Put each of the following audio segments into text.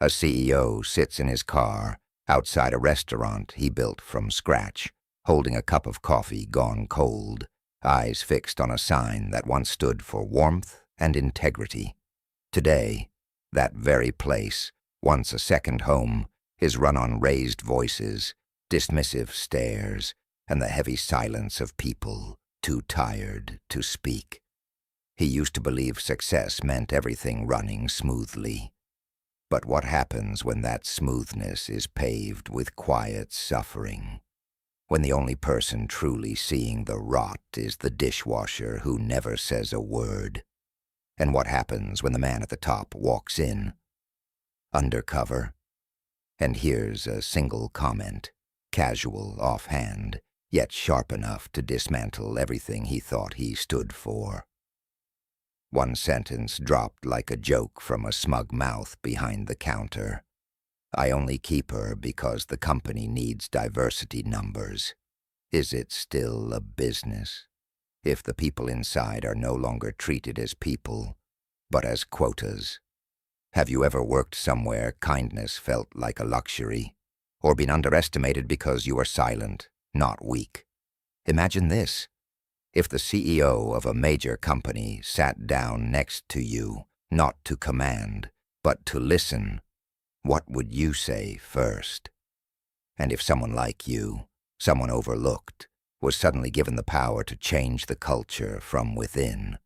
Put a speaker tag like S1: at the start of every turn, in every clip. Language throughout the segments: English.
S1: A CEO sits in his car outside a restaurant he built from scratch, holding a cup of coffee gone cold, eyes fixed on a sign that once stood for warmth and integrity. Today, that very place, once a second home, is run on raised voices, dismissive stares, and the heavy silence of people too tired to speak. He used to believe success meant everything running smoothly. But what happens when that smoothness is paved with quiet suffering? When the only person truly seeing the rot is the dishwasher who never says a word? And what happens when the man at the top walks in? Undercover. And here's a single comment, casual, offhand, yet sharp enough to dismantle everything he thought he stood for. One sentence dropped like a joke from a smug mouth behind the counter. I only keep her because the company needs diversity numbers. Is it still a business? If the people inside are no longer treated as people, but as quotas? Have you ever worked somewhere kindness felt like a luxury? Or been underestimated because you are silent, not weak? Imagine this. If the CEO of a major company sat down next to you, not to command, but to listen, what would you say first? And if someone like you, someone overlooked, was suddenly given the power to change the culture from within,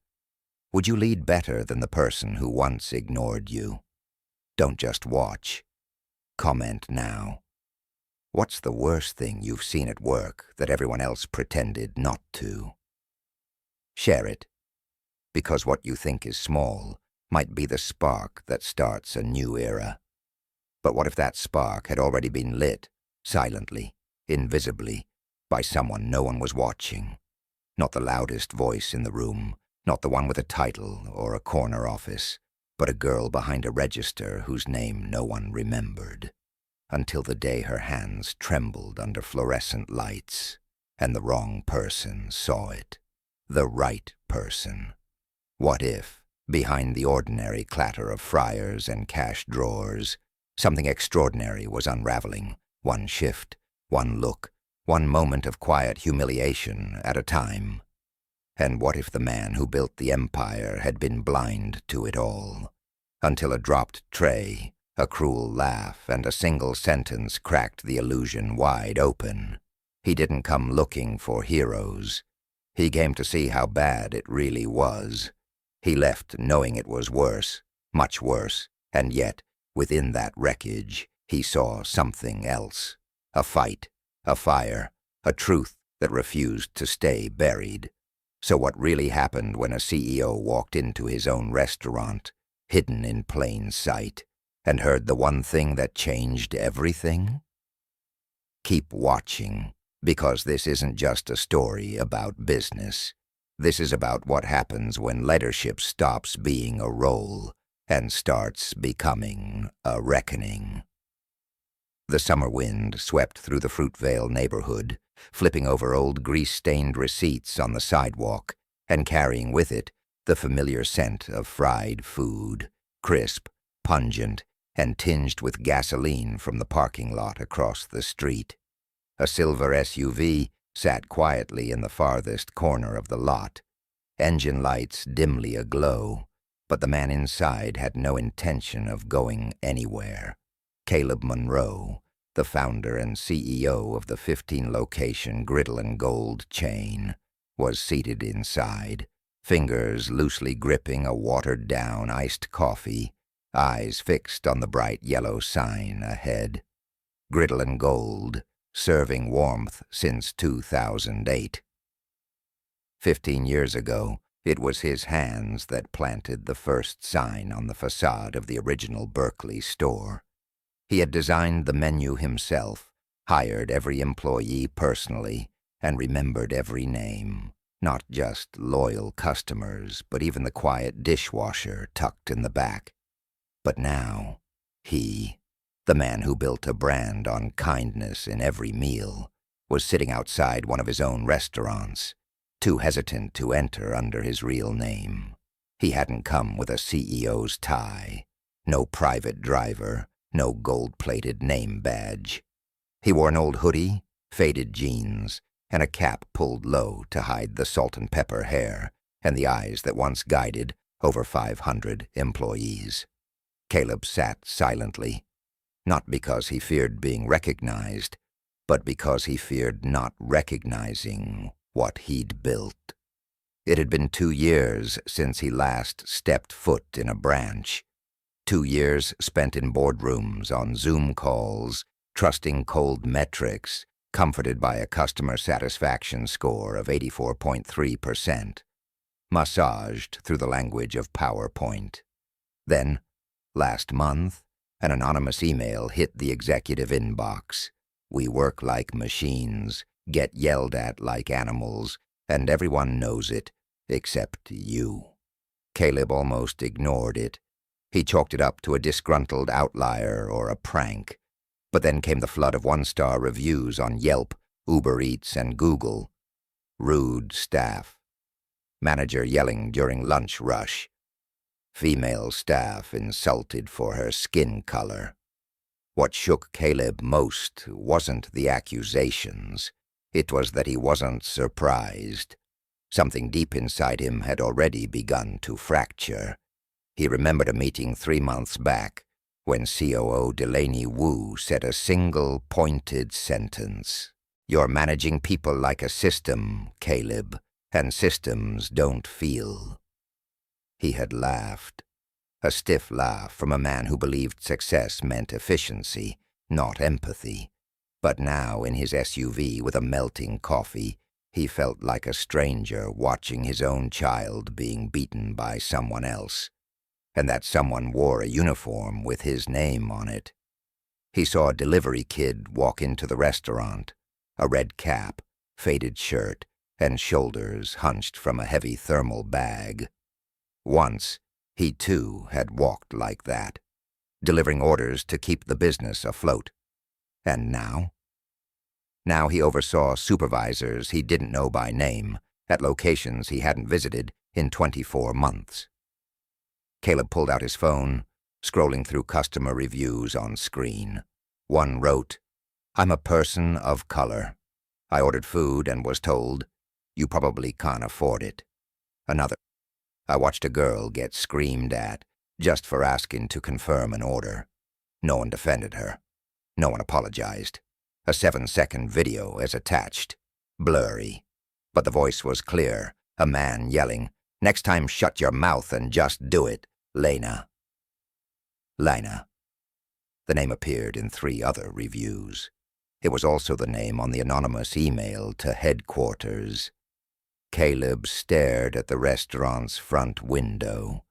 S1: would you lead better than the person who once ignored you? Don't just watch. Comment now. What's the worst thing you've seen at work that everyone else pretended not to? Share it, because what you think is small might be the spark that starts a new era. But what if that spark had already been lit, silently, invisibly, by someone no one was watching? Not the loudest voice in the room, not the one with a title or a corner office, but a girl behind a register whose name no one remembered, until the day her hands trembled under fluorescent lights, and the wrong person saw it. The right person. What if, behind the ordinary clatter of fryers and cash drawers, something extraordinary was unraveling, one shift, one look, one moment of quiet humiliation at a time? And what if the man who built the empire had been blind to it all, until a dropped tray, a cruel laugh, and a single sentence cracked the illusion wide open? He didn't come looking for heroes. He came to see how bad it really was. He left knowing it was worse, much worse, and yet, within that wreckage, he saw something else. A fight, a fire, a truth that refused to stay buried. So what really happened when a CEO walked into his own restaurant, hidden in plain sight, and heard the one thing that changed everything? Keep watching. Because this isn't just a story about business. This is about what happens when leadership stops being a role and starts becoming a reckoning. The summer wind swept through the Fruitvale neighborhood, flipping over old grease-stained receipts on the sidewalk and carrying with it the familiar scent of fried food, crisp, pungent, and tinged with gasoline from the parking lot across the street. A silver SUV sat quietly in the farthest corner of the lot, engine lights dimly aglow, but the man inside had no intention of going anywhere. Caleb Monroe, the founder and CEO of the 15-location Griddle and Gold chain, was seated inside, fingers loosely gripping a watered-down iced coffee, eyes fixed on the bright yellow sign ahead. Griddle and Gold, serving warmth since 2008. 15 years ago, it was his hands that planted the first sign on the facade of the original Berkeley store. He had designed the menu himself, hired every employee personally, and remembered every name, not just loyal customers, but even the quiet dishwasher tucked in the back. But now, the man who built a brand on kindness in every meal, was sitting outside one of his own restaurants, too hesitant to enter under his real name. He hadn't come with a CEO's tie, no private driver, no gold-plated name badge. He wore an old hoodie, faded jeans, and a cap pulled low to hide the salt and pepper hair and the eyes that once guided over 500 employees. Caleb sat silently, not because he feared being recognized, but because he feared not recognizing what he'd built. It had been 2 years since he last stepped foot in a branch. 2 years spent in boardrooms, on Zoom calls, trusting cold metrics, comforted by a customer satisfaction score of 84.3%, massaged through the language of PowerPoint. Then, last month, an anonymous email hit the executive inbox. We work like machines, get yelled at like animals, and everyone knows it, except you. Caleb almost ignored it. He chalked it up to a disgruntled outlier or a prank. But then came the flood of one-star reviews on Yelp, Uber Eats, and Google. Rude staff. Manager yelling during lunch rush. Female staff insulted for her skin color. What shook Caleb most wasn't the accusations. It was that he wasn't surprised. Something deep inside him had already begun to fracture. He remembered a meeting 3 months back when COO Delaney Wu said a single pointed sentence. You're managing people like a system, Caleb, and systems don't feel. He had laughed. A stiff laugh from a man who believed success meant efficiency, not empathy. But now, in his SUV with a melting coffee, he felt like a stranger watching his own child being beaten by someone else. And that someone wore a uniform with his name on it. He saw a delivery kid walk into the restaurant, a red cap, faded shirt, and shoulders hunched from a heavy thermal bag. Once, he too had walked like that, delivering orders to keep the business afloat. And now? Now he oversaw supervisors he didn't know by name at locations he hadn't visited in 24 months. Caleb pulled out his phone, scrolling through customer reviews on screen. One wrote, I'm a person of color. I ordered food and was told, you probably can't afford it. Another, I watched a girl get screamed at just for asking to confirm an order. No one defended her. No one apologized. A 7-second video is attached. Blurry. But the voice was clear, a man yelling, next time shut your mouth and just do it, Lena. Lena. The name appeared in 3 other reviews. It was also the name on the anonymous email to headquarters. Caleb stared at the restaurant's front window.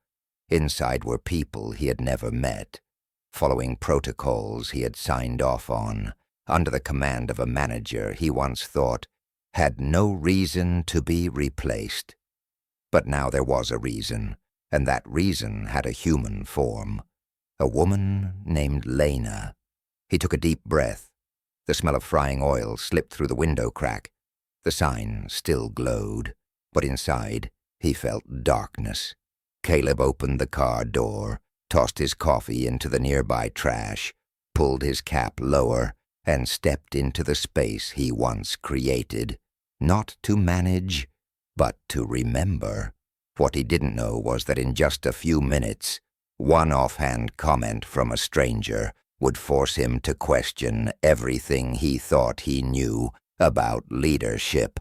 S1: Inside were people he had never met, following protocols he had signed off on, under the command of a manager he once thought had no reason to be replaced. But now there was a reason, and that reason had a human form. A woman named Lena. He took a deep breath. The smell of frying oil slipped through the window crack. The sign still glowed, but inside he felt darkness. Caleb opened the car door, tossed his coffee into the nearby trash, pulled his cap lower, and stepped into the space he once created, not to manage, but to remember. What he didn't know was that in just a few minutes, one offhand comment from a stranger would force him to question everything he thought he knew about leadership.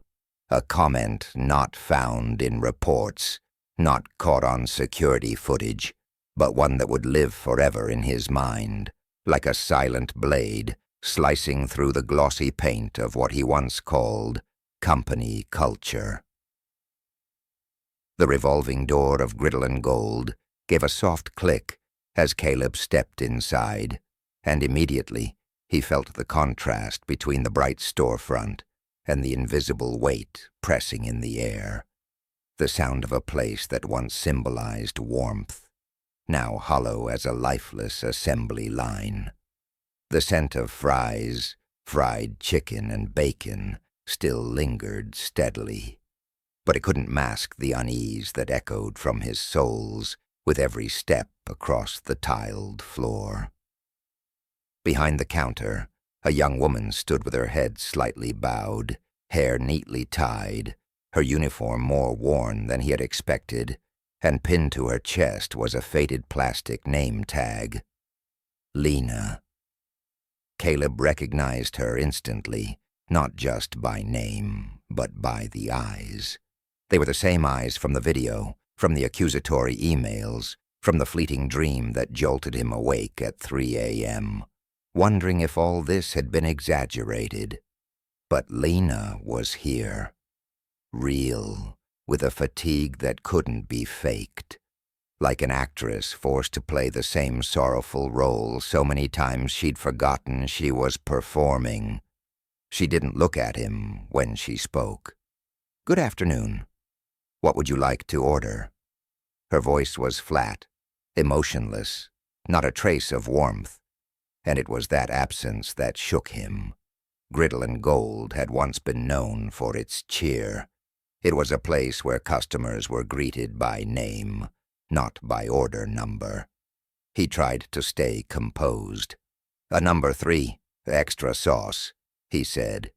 S1: A comment not found in reports, not caught on security footage, but one that would live forever in his mind, like a silent blade slicing through the glossy paint of what he once called company culture. The revolving door of griddle and gold gave a soft click as Caleb stepped inside, and immediately he felt the contrast between the bright storefront and the invisible weight pressing in the air. The sound of a place that once symbolized warmth, now hollow as a lifeless assembly line. The scent of fries, fried chicken, and bacon still lingered steadily, but it couldn't mask the unease that echoed from his soles with every step across the tiled floor. Behind the counter, a young woman stood with her head slightly bowed, hair neatly tied, her uniform more worn than he had expected, and pinned to her chest was a faded plastic name tag. Lena. Caleb recognized her instantly, not just by name, but by the eyes. They were the same eyes from the video, from the accusatory emails, from the fleeting dream that jolted him awake at 3 a.m., wondering if all this had been exaggerated. But Lena was here. Real, with a fatigue that couldn't be faked. Like an actress forced to play the same sorrowful role so many times she'd forgotten she was performing. She didn't look at him when she spoke. "Good afternoon. What would you like to order?" Her voice was flat, emotionless, not a trace of warmth, and it was that absence that shook him. Griddle and Gold had once been known for its cheer. It was a place where customers were greeted by name, not by order number. He tried to stay composed. "A number 3, extra sauce," he said.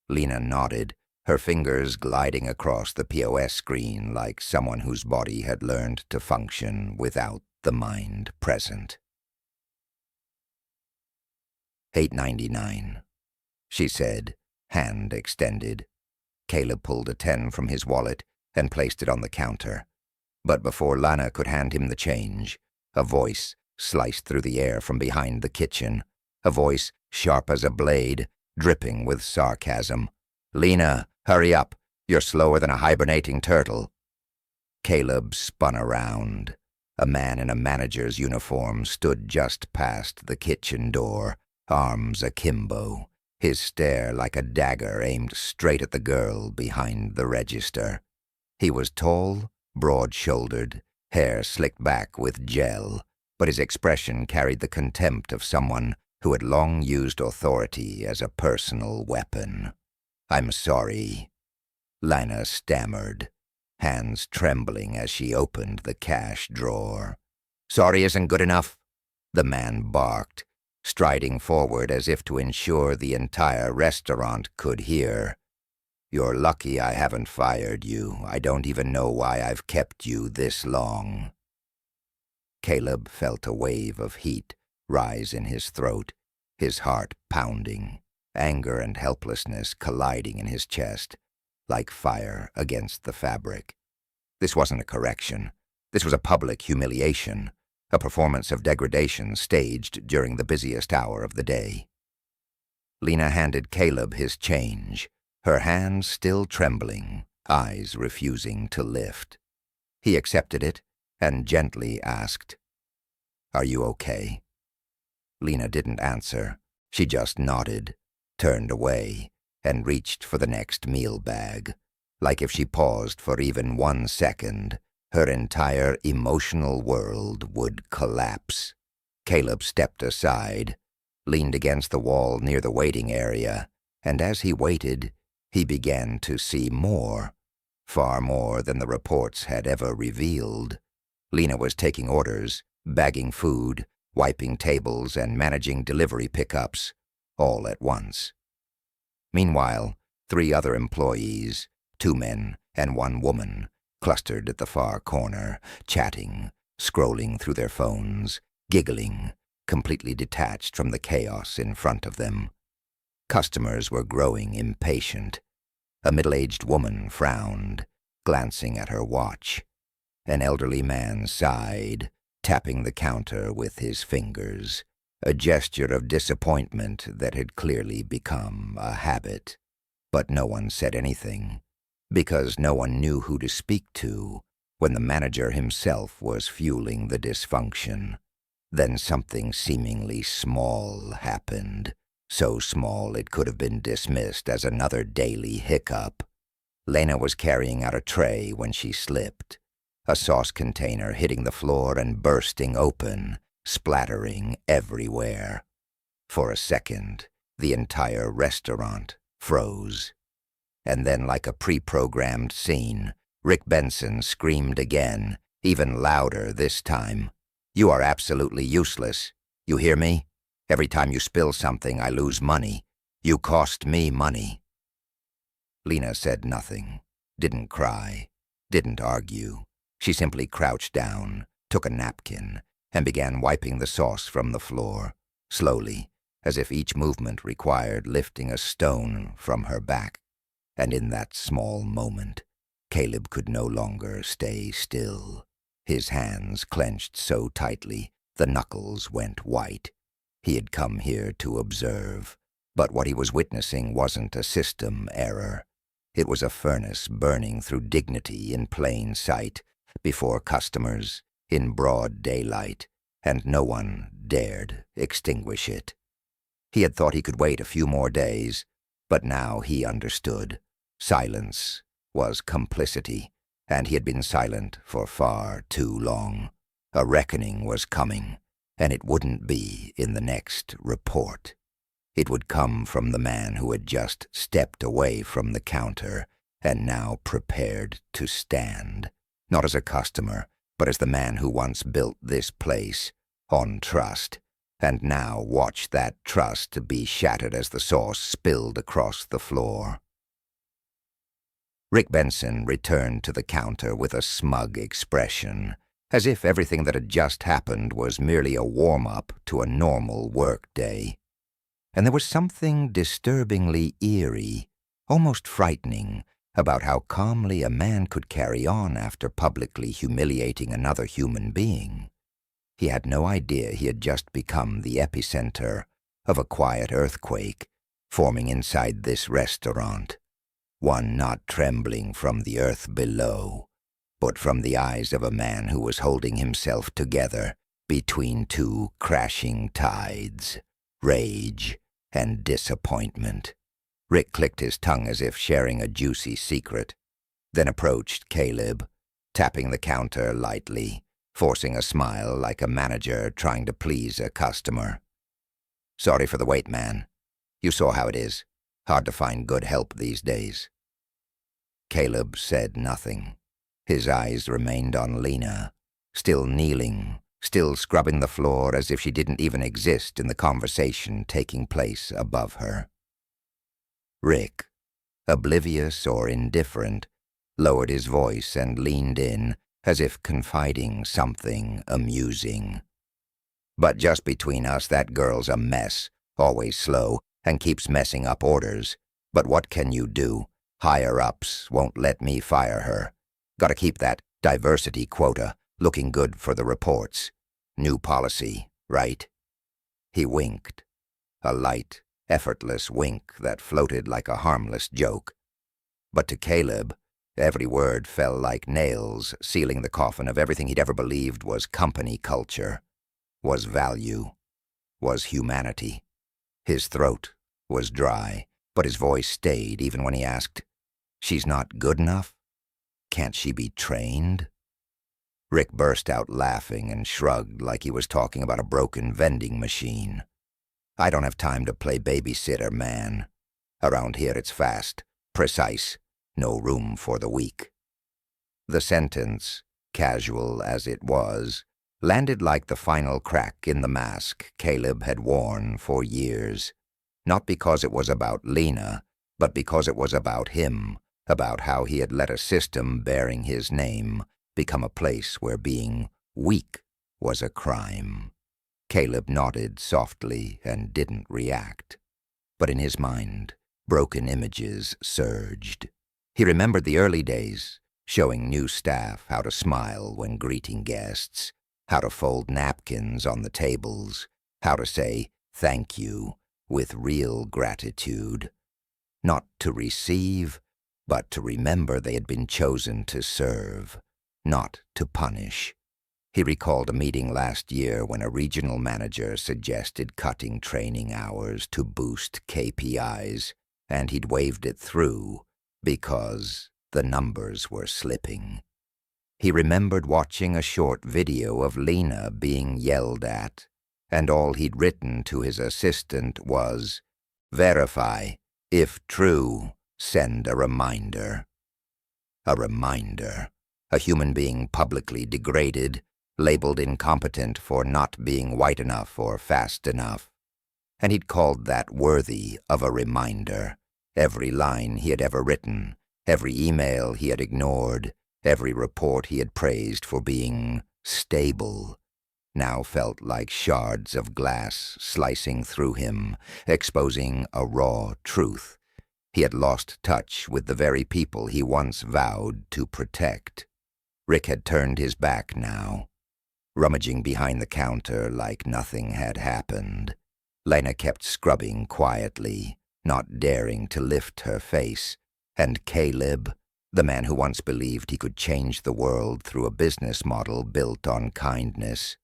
S1: Lena nodded, her fingers gliding across the POS screen like someone whose body had learned to function without the mind present. $8.99, she said, hand extended. Caleb pulled a 10 from his wallet and placed it on the counter. But before Lana could hand him the change, a voice sliced through the air from behind the kitchen, a voice sharp as a blade, dripping with sarcasm. "Lena, hurry up. You're slower than a hibernating turtle." Caleb spun around. A man in a manager's uniform stood just past the kitchen door, arms akimbo, his stare like a dagger aimed straight at the girl behind the register. He was tall, broad-shouldered, hair slicked back with gel, but his expression carried the contempt of someone who had long used authority as a personal weapon. "I'm sorry," Lana stammered, hands trembling as she opened the cash drawer. "Sorry isn't good enough," the man barked, striding forward as if to ensure the entire restaurant could hear. "You're lucky I haven't fired you. I don't even know why I've kept you this long." Caleb felt a wave of heat rise in his throat, his heart pounding, anger and helplessness colliding in his chest, like fire against the fabric. This wasn't a correction. This was a public humiliation, a performance of degradation staged during the busiest hour of the day. Lena handed Caleb his change, her hands still trembling, eyes refusing to lift. He accepted it and gently asked, "Are you okay?" Lena didn't answer. She just nodded, turned away, and reached for the next meal bag. Like if she paused for even 1 second, her entire emotional world would collapse. Caleb stepped aside, leaned against the wall near the waiting area, and as he waited, he began to see more, far more than the reports had ever revealed. Lena was taking orders, bagging food, wiping tables, and managing delivery pickups, all at once. Meanwhile, 3 other employees, 2 men and 1 woman, clustered at the far corner, chatting, scrolling through their phones, giggling, completely detached from the chaos in front of them. Customers were growing impatient. A middle-aged woman frowned, glancing at her watch. An elderly man sighed, tapping the counter with his fingers, a gesture of disappointment that had clearly become a habit. But no one said anything, because no one knew who to speak to when the manager himself was fueling the dysfunction. Then something seemingly small happened, so small it could have been dismissed as another daily hiccup. Lena was carrying out a tray when she slipped, a sauce container hitting the floor and bursting open, splattering everywhere. For a second, the entire restaurant froze. And then, like a pre-programmed scene, Rick Benson screamed again, even louder this time. "You are absolutely useless. You hear me? Every time you spill something, I lose money. You cost me money." Lena said nothing, didn't cry, didn't argue. She simply crouched down, took a napkin, and began wiping the sauce from the floor, slowly, as if each movement required lifting a stone from her back. And in that small moment, Caleb could no longer stay still. His hands clenched so tightly, the knuckles went white. He had come here to observe, but what he was witnessing wasn't a system error. It was a furnace burning through dignity in plain sight, before customers, in broad daylight, and no one dared extinguish it. He had thought he could wait a few more days, but now he understood. Silence was complicity, and he had been silent for far too long. A reckoning was coming, and it wouldn't be in the next report. It would come from the man who had just stepped away from the counter and now prepared to stand, not as a customer, but as the man who once built this place on trust, and now watched that trust be shattered as the sauce spilled across the floor. Rick Benson returned to the counter with a smug expression, as if everything that had just happened was merely a warm-up to a normal work-day. And there was something disturbingly eerie, almost frightening, about how calmly a man could carry on after publicly humiliating another human being. He had no idea he had just become the epicenter of a quiet earthquake forming inside this restaurant, one not trembling from the earth below, but from the eyes of a man who was holding himself together between two crashing tides, rage and disappointment. Rick clicked his tongue as if sharing a juicy secret, then approached Caleb, tapping the counter lightly, forcing a smile like a manager trying to please a customer. "Sorry for the wait, man. You saw how it is. Hard to find good help these days." Caleb said nothing. His eyes remained on Lena, still kneeling, still scrubbing the floor as if she didn't even exist in the conversation taking place above her. Rick, oblivious or indifferent, lowered his voice and leaned in, as if confiding something amusing. "But just between us, that girl's a mess, always slow, and keeps messing up orders. But what can you do? Higher-ups won't let me fire her. Gotta keep that diversity quota, looking good for the reports. New policy, right?" He winked, a light, effortless wink that floated like a harmless joke. But to Caleb, every word fell like nails, sealing the coffin of everything he'd ever believed was company culture, was value, was humanity. His throat was dry, but his voice stayed even when he asked, "She's not good enough? Can't she be trained?" Rick burst out laughing and shrugged like he was talking about a broken vending machine. "I don't have time to play babysitter, man. Around here it's fast, precise, no room for the weak." The sentence, casual as it was, landed like the final crack in the mask Caleb had worn for years. Not because it was about Lena, but because it was about him, about how he had let a system bearing his name become a place where being weak was a crime. Caleb nodded softly and didn't react. But in his mind, broken images surged. He remembered the early days, showing new staff how to smile when greeting guests, how to fold napkins on the tables, how to say thank you with real gratitude. Not to receive, but to remember they had been chosen to serve, not to punish. He recalled a meeting last year when a regional manager suggested cutting training hours to boost KPIs, and he'd waved it through because the numbers were slipping. He remembered watching a short video of Lena being yelled at, and all he'd written to his assistant was, "Verify. If true, send a reminder." A reminder. A human being publicly degraded, labeled incompetent for not being white enough or fast enough. and he'd called that worthy of a reminder. Every line he had ever written, every email he had ignored, every report he had praised for being stable, now felt like shards of glass slicing through him, exposing a raw truth. He had lost touch with the very people he once vowed to protect. Rick had turned his back now, rummaging behind the counter like nothing had happened. Lena kept scrubbing quietly, not daring to lift her face, and Caleb, the man who once believed he could change the world through a business model built on kindness,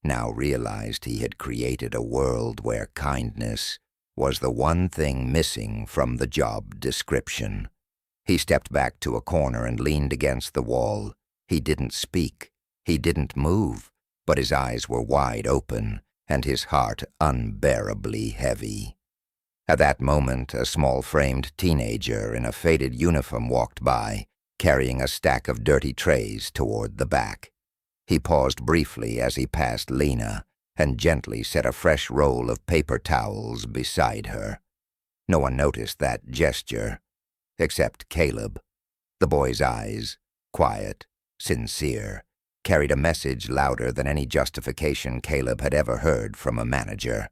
S1: now realized he had created a world where kindness was the one thing missing from the job description. He stepped back to a corner and leaned against the wall. He didn't speak. He didn't move, but his eyes were wide open and his heart unbearably heavy. At that moment, a small-framed teenager in a faded uniform walked by, carrying a stack of dirty trays toward the back. He paused briefly as he passed Lena and gently set a fresh roll of paper towels beside her. No one noticed that gesture, except Caleb. The boy's eyes, quiet, sincere, carried a message louder than any justification Caleb had ever heard from a manager.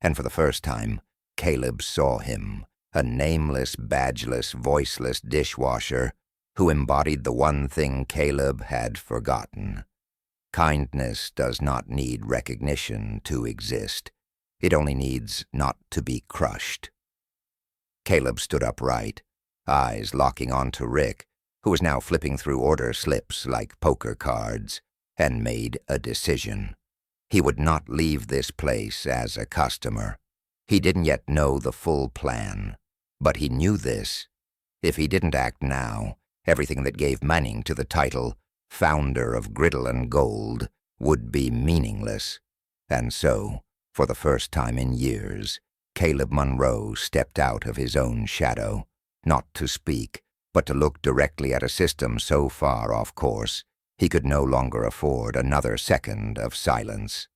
S1: And for the first time, Caleb saw him, a nameless, badgeless, voiceless dishwasher who embodied the one thing Caleb had forgotten. Kindness does not need recognition to exist. It only needs not to be crushed. Caleb stood upright, eyes locking onto Rick, who was now flipping through order slips like poker cards, and made a decision. He would not leave this place as a customer. He didn't yet know the full plan, but he knew this. If he didn't act now, everything that gave meaning to the title founder of Griddle and Gold would be meaningless. And so, for the first time in years, Caleb Monroe stepped out of his own shadow, not to speak, but to look directly at a system so far off course he could no longer afford another second of silence.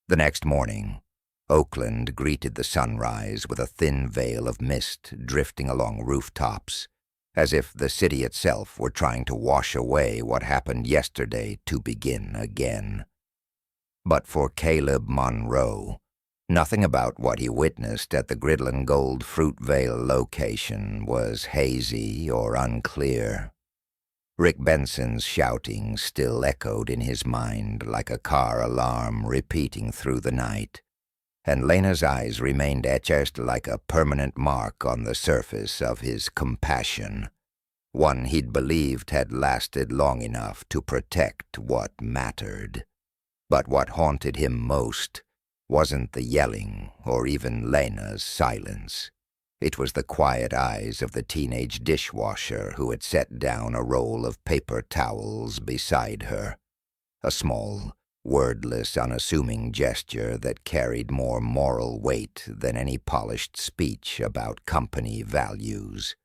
S1: The next morning, Oakland greeted the sunrise with a thin veil of mist drifting along rooftops, as if the city itself were trying to wash away what happened yesterday to begin again. But for Caleb Monroe, nothing about what he witnessed at the Griddle and Gold Fruitvale location was hazy or unclear. Rick Benson's shouting still echoed in his mind like a car alarm repeating through the night, and Lena's eyes remained etched like a permanent mark on the surface of his compassion, one he'd believed had lasted long enough to protect what mattered. But what haunted him most wasn't the yelling or even Lena's silence. It was the quiet eyes of the teenage dishwasher who had set down a roll of paper towels beside her, a small, wordless, unassuming gesture that carried more moral weight than any polished speech about company values.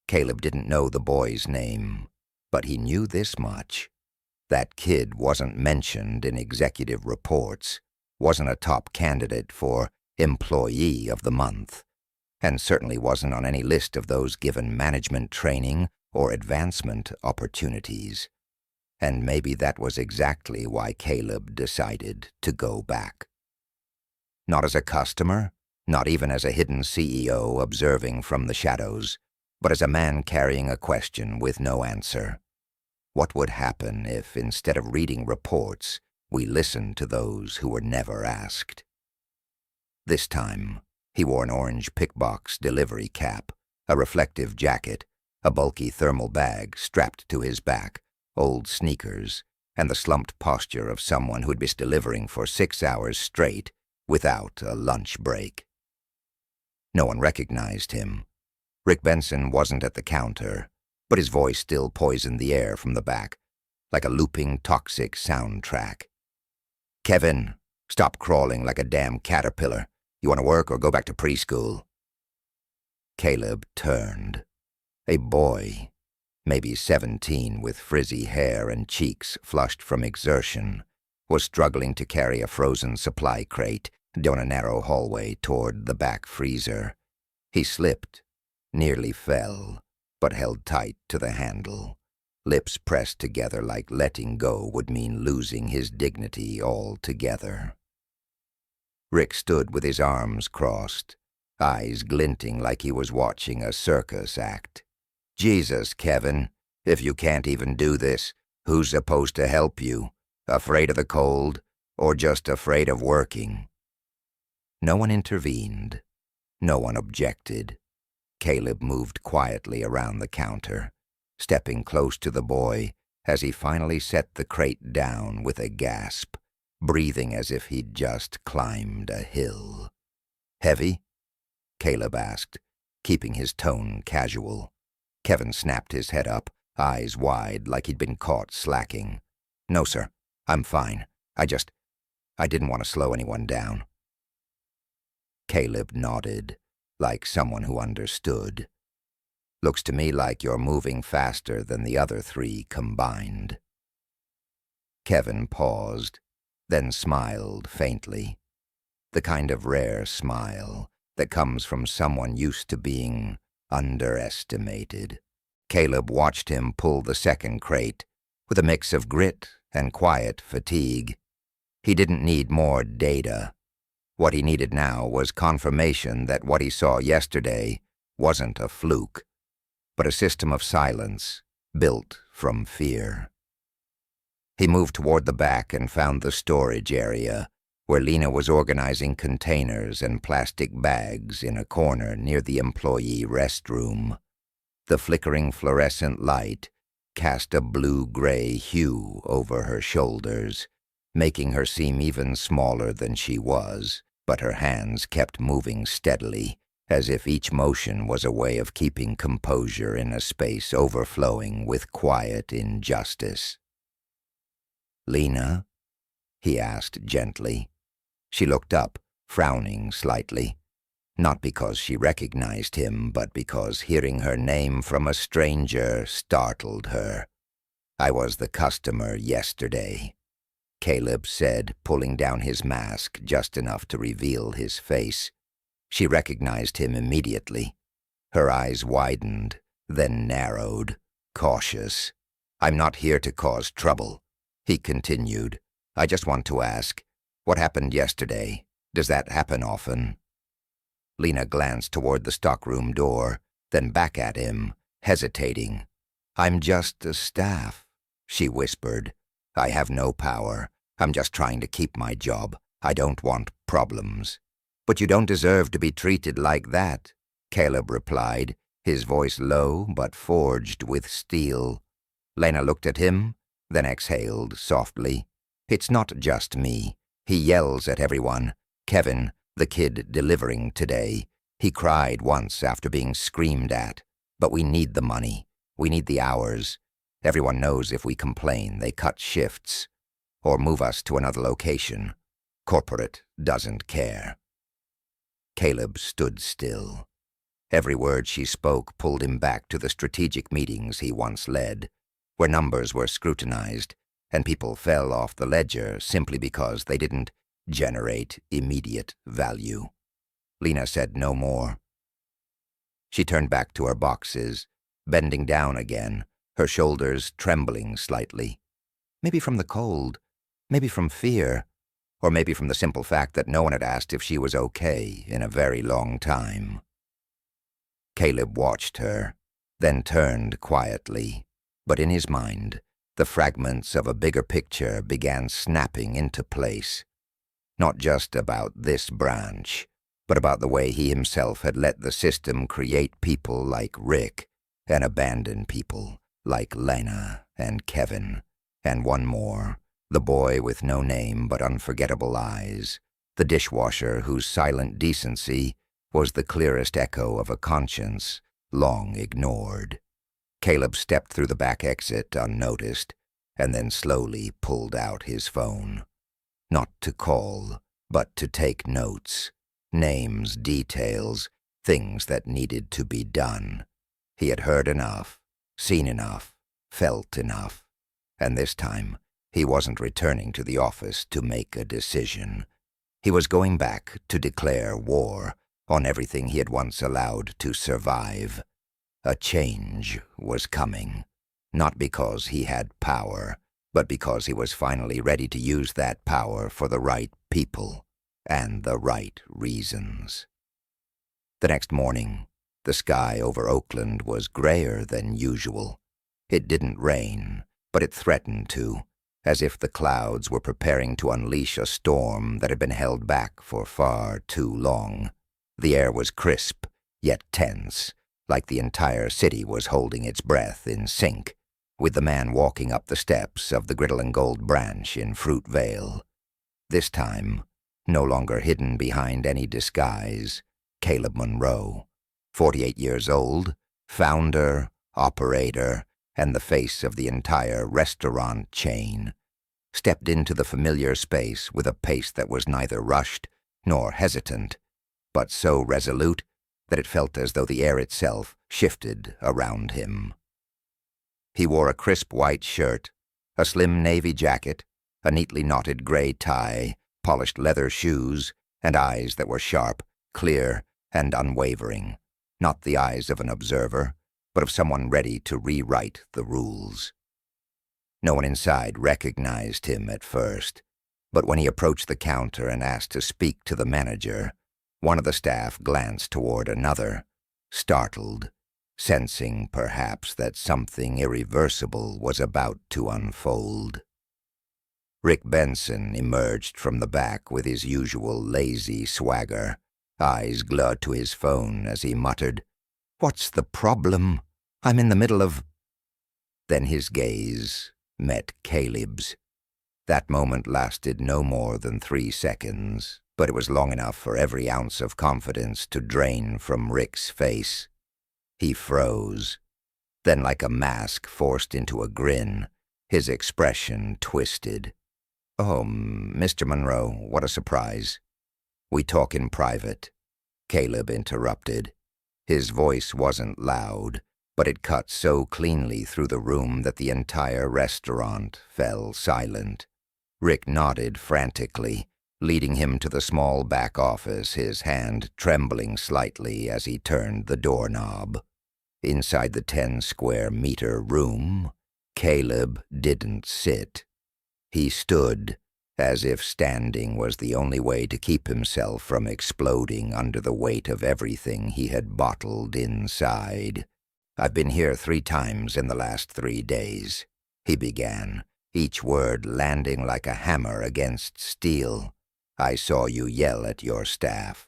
S1: Caleb didn't know the boy's name, but he knew this much. That kid wasn't mentioned in executive reports, wasn't a top candidate for Employee of the Month, and certainly wasn't on any list of those given management training or advancement opportunities. And maybe that was exactly why Caleb decided to go back. Not as a customer, not even as a hidden CEO observing from the shadows, but as a man carrying a question with no answer. What would happen if, instead of reading reports, we listened to those who were never asked? This time, he wore an orange pickbox delivery cap, a reflective jacket, a bulky thermal bag strapped to his back, old sneakers, and the slumped posture of someone who'd been delivering for 6 hours straight without a lunch break. No one recognized him. Rick Benson wasn't at the counter, but his voice still poisoned the air from the back, like a looping toxic soundtrack. "Kevin, stop crawling like a damn caterpillar. You want to work or go back to preschool?" Caleb turned. A boy, maybe 17 with frizzy hair and cheeks flushed from exertion, was struggling to carry a frozen supply crate down a narrow hallway toward the back freezer. He slipped, nearly fell, but held tight to the handle, lips pressed together like letting go would mean losing his dignity altogether. Rick stood with his arms crossed, eyes glinting like he was watching a circus act. Jesus, Kevin, if you can't even do this, who's supposed to help you? Afraid of the cold, or just afraid of working? No one intervened. No one objected. Caleb moved quietly around the counter, stepping close to the boy as he finally set the crate down with a gasp, breathing as if he'd just climbed a hill. Heavy? Caleb asked, keeping his tone casual. Kevin snapped his head up, eyes wide like he'd been caught slacking. No, sir. I'm fine. I didn't want to slow anyone down. Caleb nodded, like someone who understood. Looks to me like you're moving faster than the other three combined. Kevin paused, then smiled faintly. The kind of rare smile that comes from someone used to being underestimated. Caleb watched him pull the second crate with a mix of grit and quiet fatigue. He didn't need more data. What he needed now was confirmation that what he saw yesterday wasn't a fluke, but a system of silence built from fear. He moved toward the back and found the storage area, where Lena was organizing containers and plastic bags in a corner near the employee restroom. The flickering fluorescent light cast a blue-gray hue over her shoulders, making her seem even smaller than she was, but her hands kept moving steadily, as if each motion was a way of keeping composure in a space overflowing with quiet injustice. "Lena?" he asked gently. She looked up, frowning slightly, not because she recognized him, but because hearing her name from a stranger startled her. "I was the customer yesterday," Caleb said, pulling down his mask just enough to reveal his face. She recognized him immediately. Her eyes widened, then narrowed, cautious. "I'm not here to cause trouble," he continued. "I just want to ask, what happened yesterday? Does that happen often?" Lena glanced toward the stockroom door, then back at him, hesitating. "I'm just a staff," she whispered. "I have no power. I'm just trying to keep my job. I don't want problems." "But you don't deserve to be treated like that," Caleb replied, his voice low but forged with steel. Lena looked at him, then exhaled softly. "It's not just me. He yells at everyone. Kevin, the kid delivering today. He cried once after being screamed at. But we need the money. We need the hours. Everyone knows if we complain, they cut shifts or move us to another location. Corporate doesn't care." Caleb stood still. Every word she spoke pulled him back to the strategic meetings he once led, where numbers were scrutinized and people fell off the ledger simply because they didn't generate immediate value. Lena said no more. She turned back to her boxes, bending down again, her shoulders trembling slightly. Maybe from the cold, maybe from fear, or maybe from the simple fact that no one had asked if she was okay in a very long time. Caleb watched her, then turned quietly, but in his mind, the fragments of a bigger picture began snapping into place. Not just about this branch, but about the way he himself had let the system create people like Rick and abandon people like Lena and Kevin, and one more, the boy with no name but unforgettable eyes, the dishwasher whose silent decency was the clearest echo of a conscience long ignored. Caleb stepped through the back exit unnoticed, and then slowly pulled out his phone. Not to call, but to take notes. Names, details, things that needed to be done. He had heard enough, seen enough, felt enough, and this time he wasn't returning to the office to make a decision. He was going back to declare war on everything he had once allowed to survive. A change was coming, not because he had power, but because he was finally ready to use that power for the right people and the right reasons. The next morning, the sky over Oakland was grayer than usual. It didn't rain, but it threatened to, as if the clouds were preparing to unleash a storm that had been held back for far too long. The air was crisp, yet tense, like the entire city was holding its breath in sync, with the man walking up the steps of the Griddle and Gold branch in Fruitvale. This time, no longer hidden behind any disguise, Caleb Monroe, 48 years old, founder, operator, and the face of the entire restaurant chain, stepped into the familiar space with a pace that was neither rushed nor hesitant, but so resolute that it felt as though the air itself shifted around him. He wore a crisp white shirt, a slim navy jacket, a neatly knotted gray tie, polished leather shoes, and eyes that were sharp, clear, and unwavering, not the eyes of an observer, but of someone ready to rewrite the rules. No one inside recognized him at first, but when he approached the counter and asked to speak to the manager, one of the staff glanced toward another, startled, sensing perhaps that something irreversible was about to unfold. Rick Benson emerged from the back with his usual lazy swagger, eyes glued to his phone as he muttered, "What's the problem? I'm in the middle of—" Then his gaze met Caleb's. That moment lasted no more than 3 seconds, but it was long enough for every ounce of confidence to drain from Rick's face. He froze. Then, like a mask forced into a grin, his expression twisted. "Oh, Mr. Monroe, what a surprise." "We talk in private," Caleb interrupted. His voice wasn't loud, but it cut so cleanly through the room that the entire restaurant fell silent. Rick nodded frantically, leading him to the small back office, his hand trembling slightly as he turned the doorknob. Inside the 10-square-meter room, Caleb didn't sit. He stood, as if standing was the only way to keep himself from exploding under the weight of everything he had bottled inside. "I've been here 3 times in the last 3 days," he began, each word landing like a hammer against steel. "I saw you yell at your staff.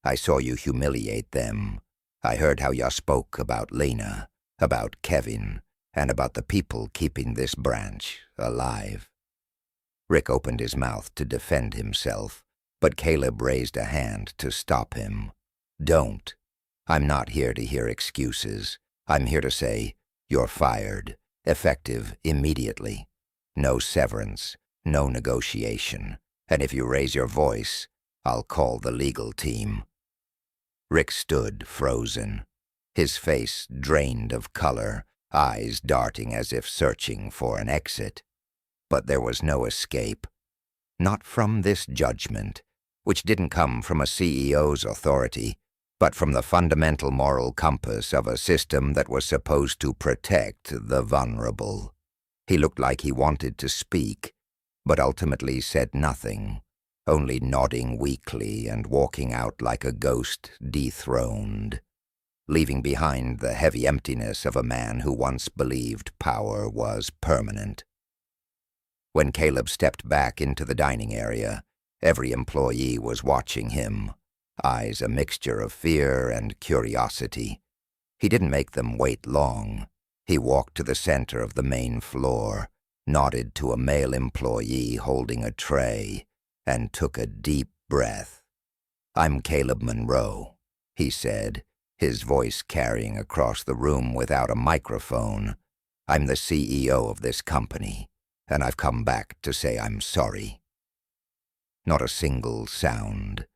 S1: I saw you humiliate them. I heard how you spoke about Lena, about Kevin, and about the people keeping this branch alive." Rick opened his mouth to defend himself, but Caleb raised a hand to stop him. "Don't. I'm not here to hear excuses. I'm here to say, you're fired, effective immediately. No severance, no negotiation, and if you raise your voice, I'll call the legal team." Rick stood frozen, his face drained of color, eyes darting as if searching for an exit. But there was no escape. Not from this judgment, which didn't come from a CEO's authority, but from the fundamental moral compass of a system that was supposed to protect the vulnerable. He looked like he wanted to speak, but ultimately said nothing, only nodding weakly and walking out like a ghost dethroned, leaving behind the heavy emptiness of a man who once believed power was permanent. When Caleb stepped back into the dining area, every employee was watching him, eyes a mixture of fear and curiosity. He didn't make them wait long. He walked to the center of the main floor, nodded to a male employee holding a tray, and took a deep breath. "I'm Caleb Monroe," he said, his voice carrying across the room without a microphone. "I'm the CEO of this company, and I've come back to say I'm sorry." Not a single sound.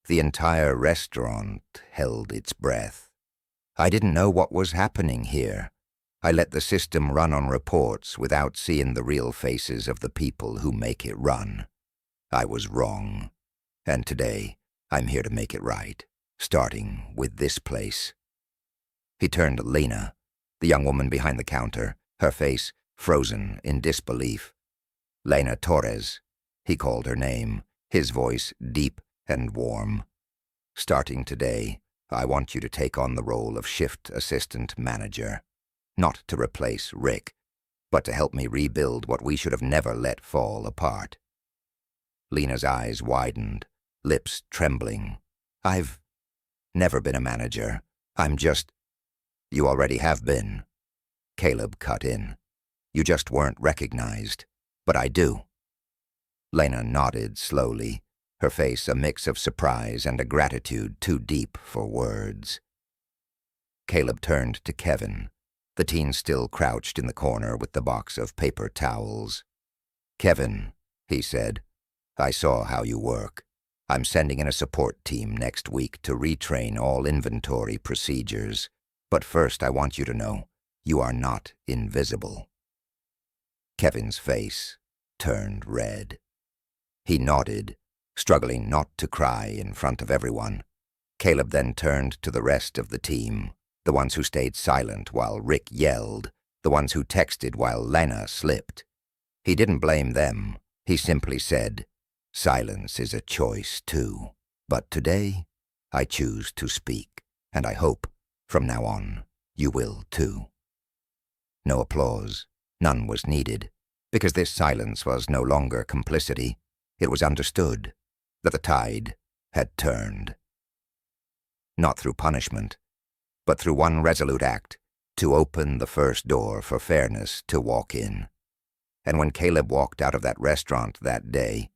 S1: The entire restaurant held its breath. I didn't know what was happening here. I let the system run on reports without seeing the real faces of the people who make it run. I was wrong. And today, I'm here to make it right, starting with this place." He turned to Lena, the young woman behind the counter, her face frozen in disbelief. "Lena Torres," he called her name, his voice deep and warm. "Starting today, I want you to take on the role of shift assistant manager, not to replace Rick, but to help me rebuild what we should have never let fall apart." Lena's eyes widened, lips trembling. "I've never been a manager. I'm just—" "You already have been," Caleb cut in. "You just weren't recognized, but I do." Lena nodded slowly, her face a mix of surprise and a gratitude too deep for words. Caleb turned to Kevin, the teen still crouched in the corner with the box of paper towels. "Kevin," he said, "I saw how you work. I'm sending in a support team next week to retrain all inventory procedures. But first I want you to know, you are not invisible." Kevin's face turned red. He nodded, struggling not to cry in front of everyone. Caleb then turned to the rest of the team, the ones who stayed silent while Rick yelled, the ones who texted while Lena slipped. He didn't blame them. He simply said, "Silence is a choice too. But today, I choose to speak, and I hope, from now on, you will too." No applause. None was needed, because this silence was no longer complicity. It was understood that the tide had turned. Not through punishment, but through one resolute act to open the first door for fairness to walk in. And when Caleb walked out of that restaurant that day,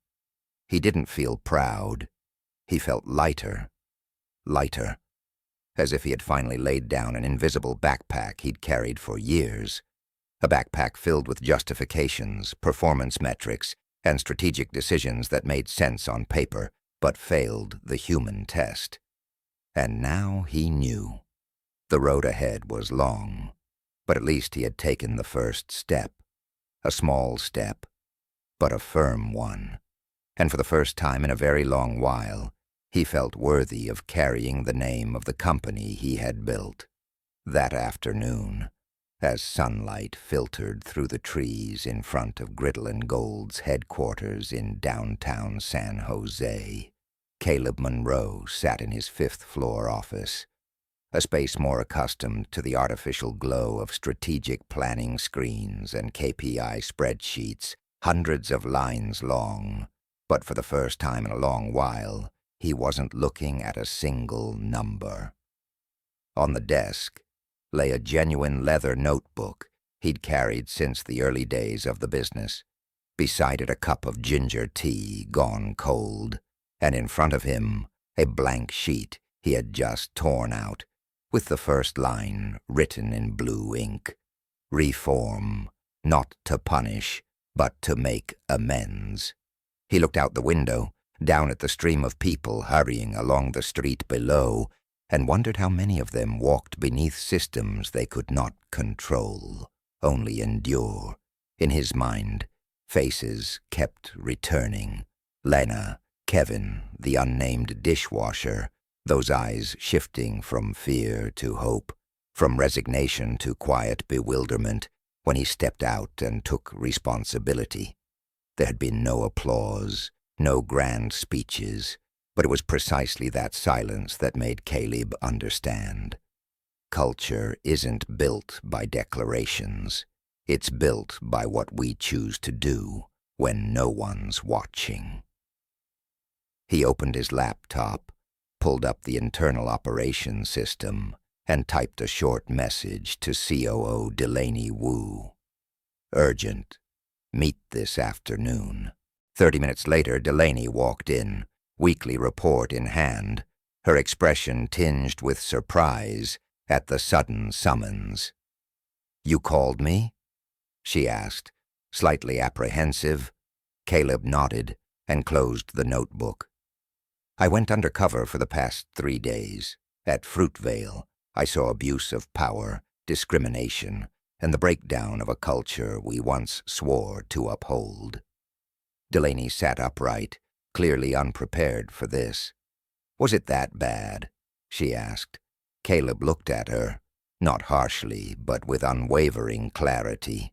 S1: he didn't feel proud. He felt lighter, as if he had finally laid down an invisible backpack he'd carried for years, a backpack filled with justifications, performance metrics, and strategic decisions that made sense on paper, but failed the human test. And now he knew. The road ahead was long, but at least he had taken the first step. A small step, but a firm one. And for the first time in a very long while, he felt worthy of carrying the name of the company he had built. That afternoon, as sunlight filtered through the trees in front of Griddle and Gold's headquarters in downtown San Jose, Caleb Monroe sat in his fifth-floor office, a space more accustomed to the artificial glow of strategic planning screens and KPI spreadsheets, hundreds of lines long. But for the first time in a long while, he wasn't looking at a single number. On the desk lay a genuine leather notebook he'd carried since the early days of the business. Beside it a cup of ginger tea gone cold, and in front of him a blank sheet he had just torn out, with the first line written in blue ink. "Reform, not to punish, but to make amends." He looked out the window, down at the stream of people hurrying along the street below, and wondered how many of them walked beneath systems they could not control, only endure. In his mind, faces kept returning. Lena, Kevin, the unnamed dishwasher, those eyes shifting from fear to hope, from resignation to quiet bewilderment when he stepped out and took responsibility. There had been no applause, no grand speeches, but it was precisely that silence that made Caleb understand. Culture isn't built by declarations. It's built by what we choose to do when no one's watching. He opened his laptop, pulled up the internal operations system, and typed a short message to COO Delaney Wu. "Urgent. Meet this afternoon." 30 minutes later, Delaney walked in, weekly report in hand, her expression tinged with surprise at the sudden summons. "You called me?" she asked, slightly apprehensive. Caleb nodded and closed the notebook. "I went undercover for the past 3 days. At Fruitvale, I saw abuse of power, discrimination, and the breakdown of a culture we once swore to uphold." Delaney sat upright, clearly unprepared for this. "Was it that bad?" she asked. Caleb looked at her, not harshly, but with unwavering clarity.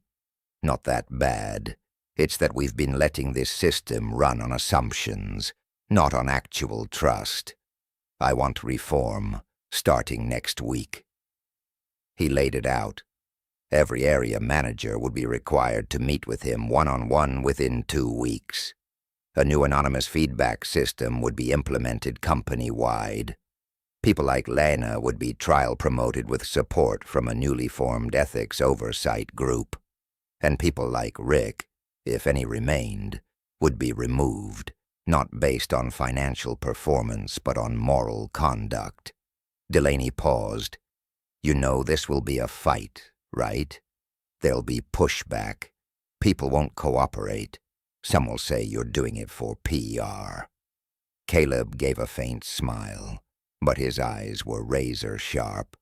S1: "Not that bad. It's that we've been letting this system run on assumptions, not on actual trust. I want reform, starting next week." He laid it out. Every area manager would be required to meet with him one-on-one within 2 weeks. A new anonymous feedback system would be implemented company-wide. People like Lena would be trial-promoted with support from a newly formed ethics oversight group. And people like Rick, if any remained, would be removed, not based on financial performance but on moral conduct. Delaney paused. "You know this will be a fight, right? There'll be pushback. People won't cooperate. Some will say you're doing it for PR." Caleb gave a faint smile, but his eyes were razor-sharp.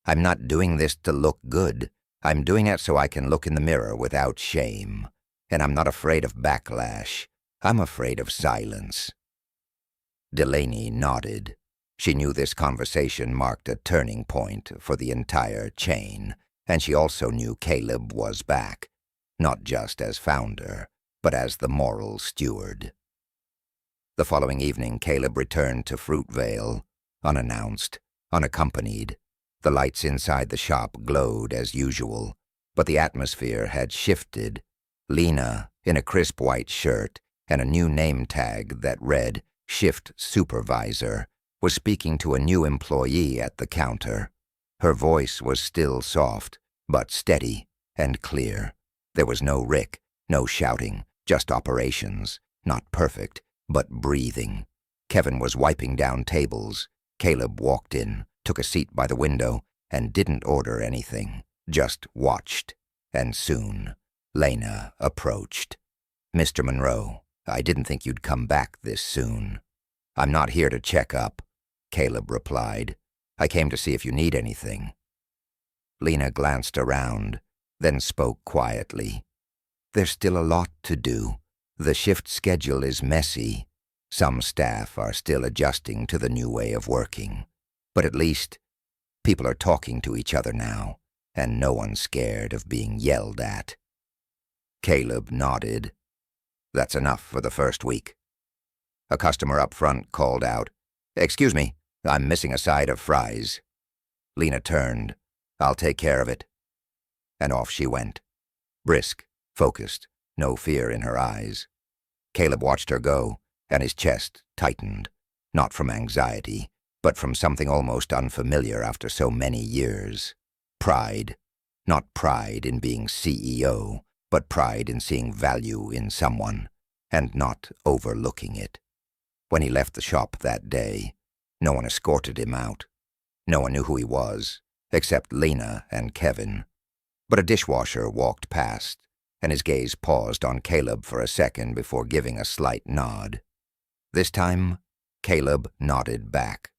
S1: "I'm not doing this to look good. I'm doing it so I can look in the mirror without shame. And I'm not afraid of backlash. I'm afraid of silence." Delaney nodded. She knew this conversation marked a turning point for the entire chain, and she also knew Caleb was back, not just as founder, but as the moral steward. The following evening, Caleb returned to Fruitvale, unannounced, unaccompanied. The lights inside the shop glowed as usual, but the atmosphere had shifted. Lena, in a crisp white shirt and a new name tag that read Shift Supervisor, was speaking to a new employee at the counter. Her voice was still soft, but steady and clear. There was no Rick, no shouting, just operations, not perfect, but breathing. Kevin was wiping down tables. Caleb walked in, took a seat by the window, and didn't order anything, just watched. And soon, Lena approached. "Mr. Monroe, I didn't think you'd come back this soon." "I'm not here to check up," Caleb replied. "I came to see if you need anything." Lena glanced around, then spoke quietly. "There's still a lot to do. The shift schedule is messy. Some staff are still adjusting to the new way of working. But at least people are talking to each other now, and no one's scared of being yelled at." Caleb nodded. "That's enough for the first week." A customer up front called out, "Excuse me, I'm missing a side of fries." Lena turned. "I'll take care of it." And off she went. Brisk, focused, no fear in her eyes. Caleb watched her go, and his chest tightened, not from anxiety, but from something almost unfamiliar after so many years. Pride. Not pride in being CEO, but pride in seeing value in someone, and not overlooking it. When he left the shop that day, no one escorted him out. No one knew who he was, except Lena and Kevin. But a dishwasher walked past, and his gaze paused on Caleb for a second before giving a slight nod. This time, Caleb nodded back.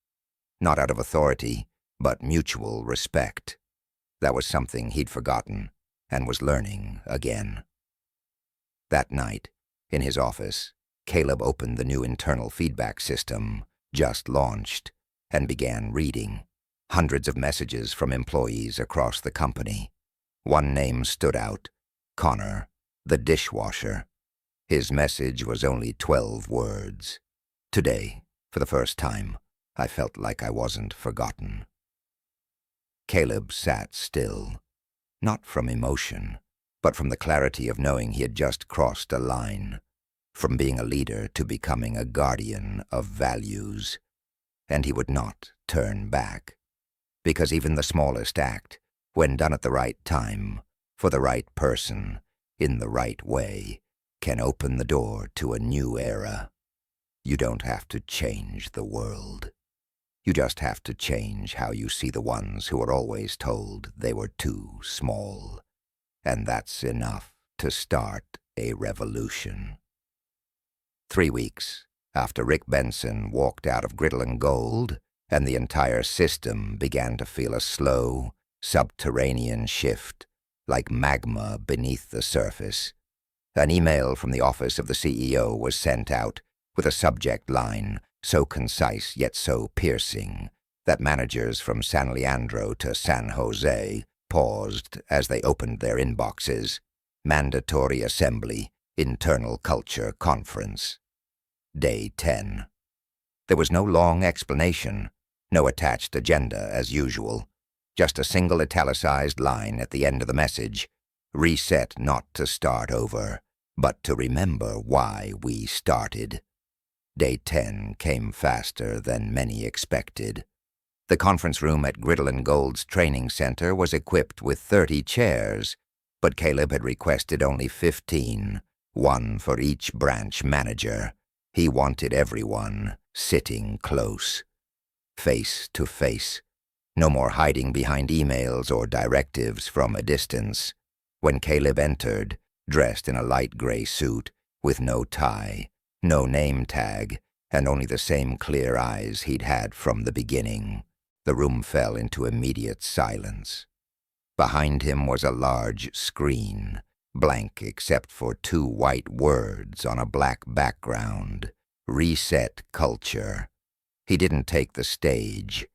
S1: Not out of authority, but mutual respect. That was something he'd forgotten, and was learning again. That night, in his office, Caleb opened the new internal feedback system, just launched, and began reading. Hundreds of messages from employees across the company. One name stood out: Connor, the dishwasher. His message was only 12 words. "Today, for the first time, I felt like I wasn't forgotten." Caleb sat still, not from emotion, but from the clarity of knowing he had just crossed a line, from being a leader to becoming a guardian of values. And he would not turn back, because even the smallest act, when done at the right time, for the right person, in the right way, can open the door to a new era. You don't have to change the world. You just have to change how you see the ones who are always told they were too small. And that's enough to start a revolution. 3 weeks after Rick Benson walked out of Griddle and Gold, and the entire system began to feel a slow, subterranean shift, like magma beneath the surface. An email from the office of the CEO was sent out, with a subject line so concise yet so piercing that managers from San Leandro to San Jose paused as they opened their inboxes. Mandatory Assembly, Internal Culture Conference. Day 10. There was no long explanation, no attached agenda as usual, just a single italicized line at the end of the message. Reset not to start over, but to remember why we started. Day 10 came faster than many expected. The conference room at Griddle & Gold's training center was equipped with 30 chairs, but Caleb had requested only 15, one for each branch manager. He wanted everyone sitting close, face to face. No more hiding behind emails or directives from a distance. When Caleb entered, dressed in a light gray suit, with no tie, no name tag, and only the same clear eyes he'd had from the beginning, the room fell into immediate silence. Behind him was a large screen, blank except for 2 white words on a black background. Reset Culture. He didn't take the stage.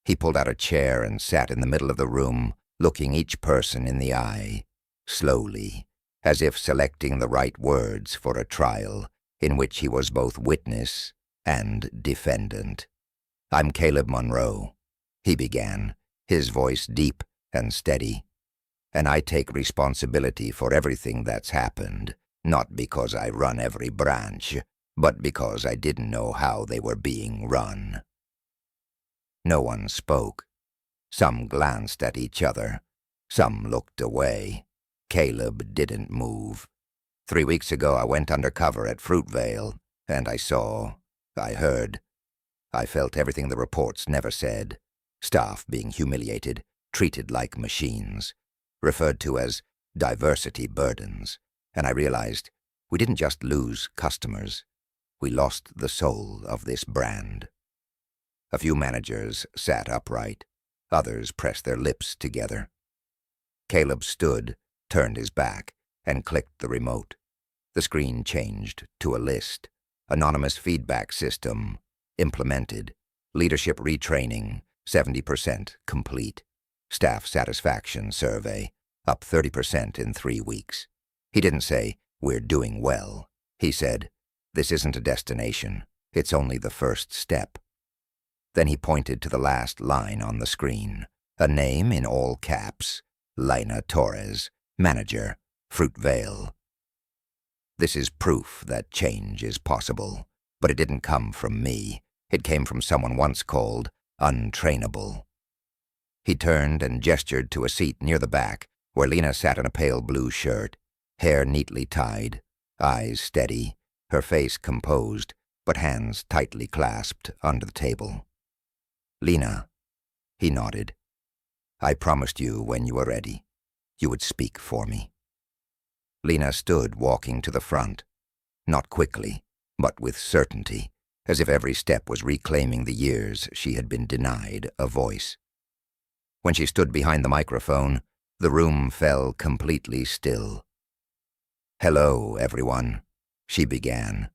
S1: He pulled out a chair and sat in the middle of the room, looking each person in the eye, slowly, as if selecting the right words for a trial in which he was both witness and defendant. "I'm Caleb Monroe," he began, his voice deep and steady. "And I take responsibility for everything that's happened, not because I run every branch, but because I didn't know how they were being run." No one spoke. Some glanced at each other. Some looked away. Caleb didn't move. 3 weeks ago I went undercover at Fruitvale, and I saw, I heard, I felt everything the reports never said. Staff being humiliated, treated like machines, referred to as diversity burdens, and I realized we didn't just lose customers. We lost the soul of this brand. A few managers sat upright. Others pressed their lips together. Caleb stood, turned his back, and clicked the remote. The screen changed to a list. Anonymous feedback system implemented. Leadership retraining 70% complete. Staff satisfaction survey up 30% in 3 weeks. He didn't say, "We're doing well." He said, "This isn't a destination. It's only the first step." Then he pointed to the last line on the screen, a name in all caps, Lina Torres, manager, Fruitvale. This is proof that change is possible, but it didn't come from me. It came from someone once called untrainable. He turned and gestured to a seat near the back, where Lina sat in a pale blue shirt, hair neatly tied, eyes steady, her face composed, but hands tightly clasped under the table. "Lina," he nodded, "I promised you when you were ready, you would speak for me." Lina stood walking to the front, not quickly, but with certainty, as if every step was reclaiming the years she had been denied a voice. When she stood behind the microphone, the room fell completely still. "Hello, everyone," she began.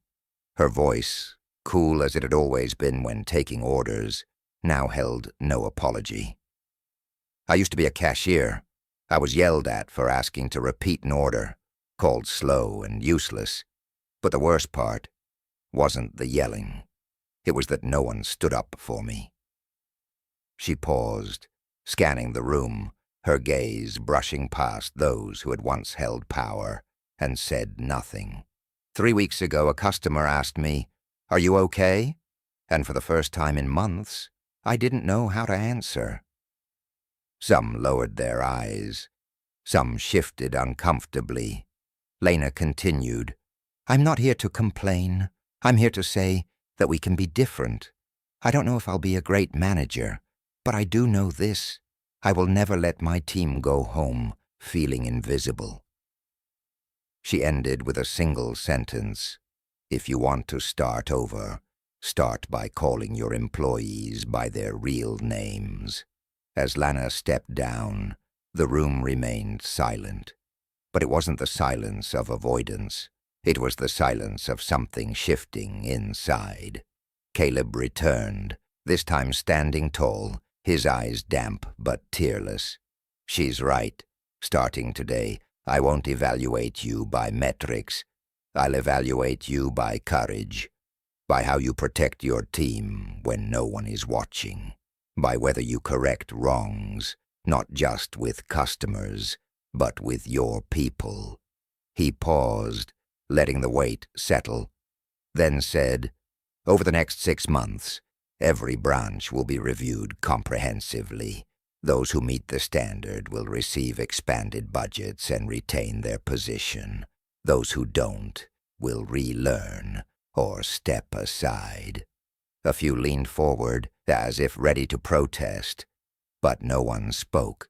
S1: Her voice, cool as it had always been when taking orders, now held no apology. "I used to be a cashier. I was yelled at for asking to repeat an order, called slow and useless. But the worst part wasn't the yelling. It was that no one stood up for me." She paused, scanning the room, her gaze brushing past those who had once held power, and said nothing. 3 weeks ago, a customer asked me, "Are you okay?" And for the first time in months, I didn't know how to answer. Some lowered their eyes. Some shifted uncomfortably. Lena continued, "I'm not here to complain. I'm here to say that we can be different. I don't know if I'll be a great manager, but I do know this. I will never let my team go home feeling invisible." She ended with a single sentence. "If you want to start over, start by calling your employees by their real names." As Lana stepped down, the room remained silent. But it wasn't the silence of avoidance. It was the silence of something shifting inside. Caleb returned, this time standing tall, his eyes damp but tearless. "She's right. Starting today, I won't evaluate you by metrics. I'll evaluate you by courage, by how you protect your team when no one is watching, by whether you correct wrongs, not just with customers, but with your people." He paused, letting the weight settle, then said, "Over the next 6 months, every branch will be reviewed comprehensively. Those who meet the standard will receive expanded budgets and retain their position. Those who don't will relearn or step aside." A few leaned forward, as if ready to protest, but no one spoke,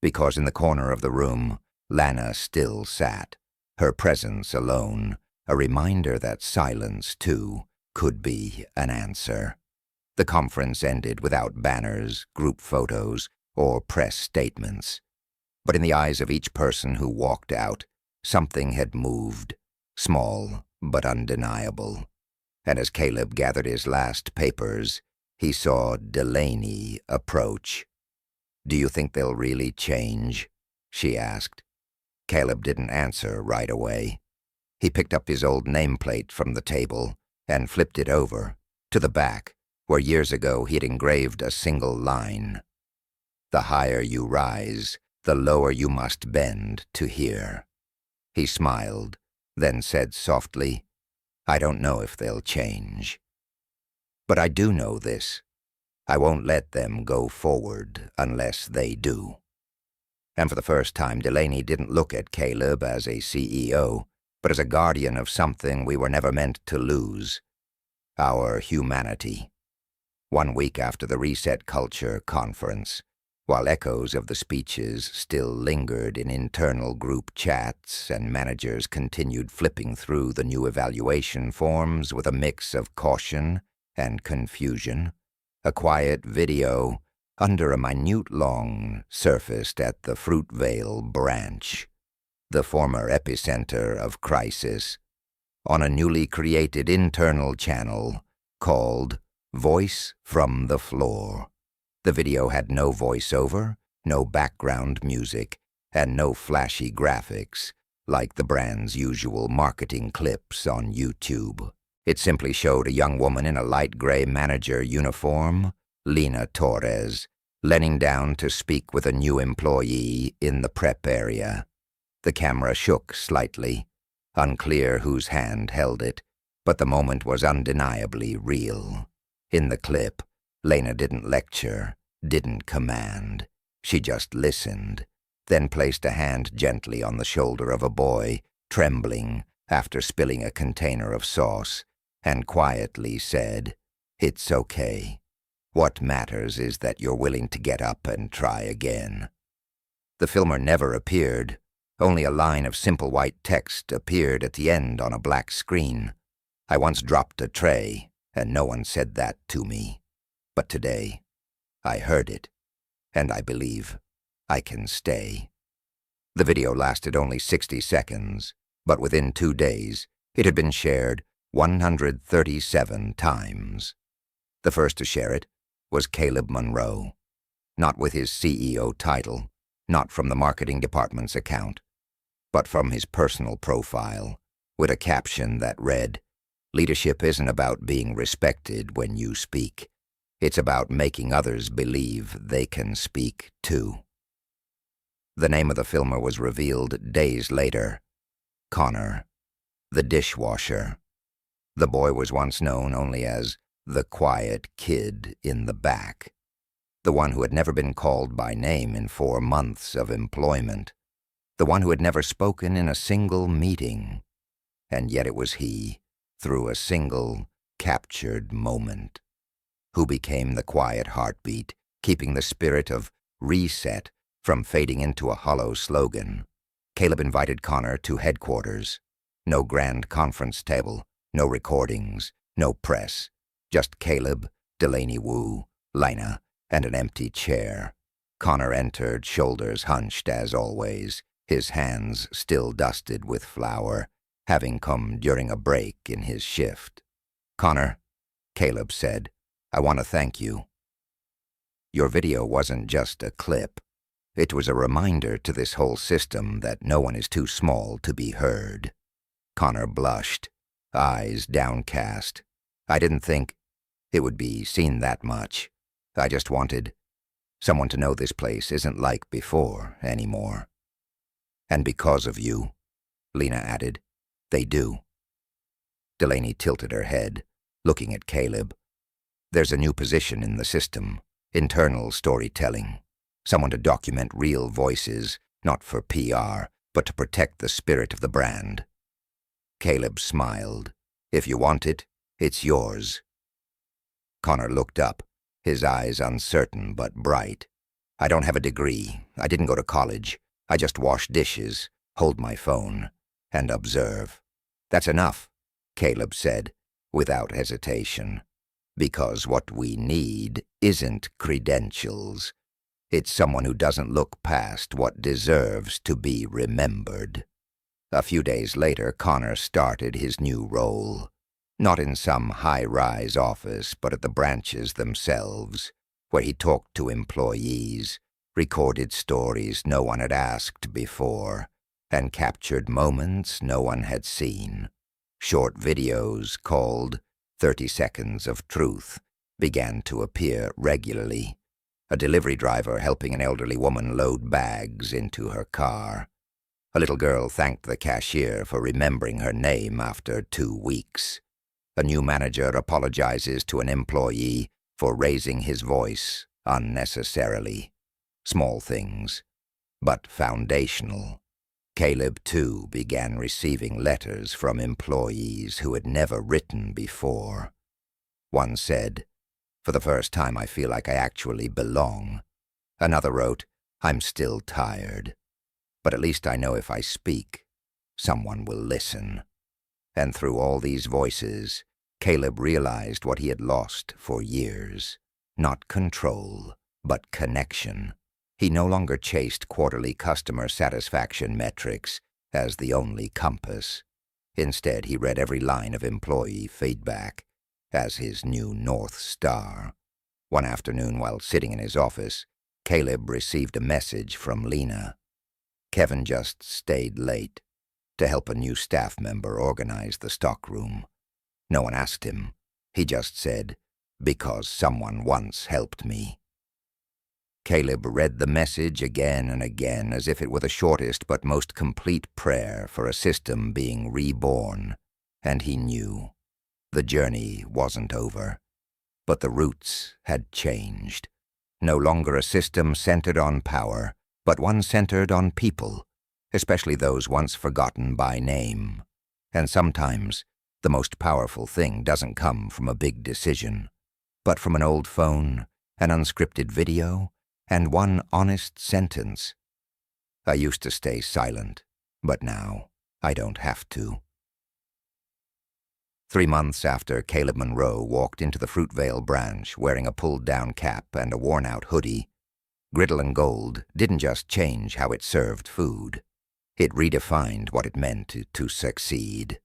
S1: because in the corner of the room, Lana still sat, her presence alone, a reminder that silence, too, could be an answer. The conference ended without banners, group photos, or press statements. But in the eyes of each person who walked out, something had moved, small but undeniable. And as Caleb gathered his last papers, he saw Delaney approach. "Do you think they'll really change?" she asked. Caleb didn't answer right away. He picked up his old nameplate from the table and flipped it over, to the back, where years ago he had engraved a single line. "The higher you rise, the lower you must bend to hear." He smiled, then said softly, "I don't know if they'll change. But I do know this. I won't let them go forward unless they do." And for the first time, Delaney didn't look at Caleb as a CEO, but as a guardian of something we were never meant to lose: our humanity. 1 week after the Reset Culture conference, while echoes of the speeches still lingered in internal group chats and managers continued flipping through the new evaluation forms with a mix of caution and confusion, a quiet video under a minute long surfaced at the Fruitvale branch, the former epicenter of crisis, on a newly created internal channel called Voice from the Floor. The video had no voiceover, no background music, and no flashy graphics like the brand's usual marketing clips on YouTube. It simply showed a young woman in a light gray manager uniform, Lena Torres, leaning down to speak with a new employee in the prep area. The camera shook slightly, unclear whose hand held it, but the moment was undeniably real. In the clip, Lena didn't lecture, didn't command. She just listened, then placed a hand gently on the shoulder of a boy, trembling after spilling a container of sauce, and quietly said, "It's okay. What matters is that you're willing to get up and try again." The filmer never appeared. Only a line of simple white text appeared at the end on a black screen. I once dropped a tray, and no one said that to me. But today, I heard it, and I believe I can stay. The video lasted only 60 seconds, but within 2 days, it had been shared 137 times. The first to share it was Caleb Monroe, not with his CEO title, not from the marketing department's account, but from his personal profile, with a caption that read, "Leadership isn't about being respected when you speak. It's about making others believe they can speak too." The name of the filmer was revealed days later: Connor, the dishwasher. The boy was once known only as the quiet kid in the back, the one who had never been called by name in 4 months of employment, the one who had never spoken in a single meeting. And yet it was he, through a single, captured moment, who became the quiet heartbeat, keeping the spirit of reset from fading into a hollow slogan. Caleb invited Connor to headquarters. No grand conference table, no recordings, no press, just Caleb, Delaney Wu, Lena, and an empty chair. Connor entered, shoulders hunched as always, his hands still dusted with flour, having come during a break in his shift. "Connor," Caleb said, "I want to thank you. Your video wasn't just a clip. It was a reminder to this whole system that no one is too small to be heard." Connor blushed, eyes downcast. "I didn't think it would be seen that much. I just wanted someone to know this place isn't like before anymore." "And because of you," Lena added, "they do." Delaney tilted her head, looking at Caleb. "There's a new position in the system, internal storytelling. Someone to document real voices, not for PR, but to protect the spirit of the brand." Caleb smiled. "If you want it, it's yours." Connor looked up, his eyes uncertain but bright. "I don't have a degree. I didn't go to college. I just wash dishes, hold my phone, and observe." "That's enough," Caleb said, without hesitation. "Because what we need isn't credentials. It's someone who doesn't look past what deserves to be remembered." A few days later, Connor started his new role. Not in some high-rise office, but at the branches themselves, where he talked to employees, recorded stories no one had asked before, and captured moments no one had seen. Short videos called 30 Seconds of Truth began to appear regularly. A delivery driver helping an elderly woman load bags into her car. A little girl thanked the cashier for remembering her name after 2 weeks. A new manager apologizes to an employee for raising his voice unnecessarily. Small things, but foundational. Caleb, too, began receiving letters from employees who had never written before. One said, "For the first time I feel like I actually belong." Another wrote, "I'm still tired, but at least I know if I speak, someone will listen." And through all these voices, Caleb realized what he had lost for years. Not control, but connection. He no longer chased quarterly customer satisfaction metrics as the only compass. Instead, he read every line of employee feedback as his new North Star. One afternoon, while sitting in his office, Caleb received a message from Lena. Kevin just stayed late to help a new staff member organize the stockroom. No one asked him. He just said, "Because someone once helped me." Caleb read the message again and again as if it were the shortest but most complete prayer for a system being reborn, and he knew the journey wasn't over. But the roots had changed. No longer a system centered on power, but one centered on people, especially those once forgotten by name. And sometimes the most powerful thing doesn't come from a big decision, but from an old phone, an unscripted video, and one honest sentence. "I used to stay silent, but now I don't have to." 3 months after Caleb Monroe walked into the Fruitvale branch wearing a pulled-down cap and a worn-out hoodie, Griddle and Gold didn't just change how it served food. It redefined what it meant to succeed.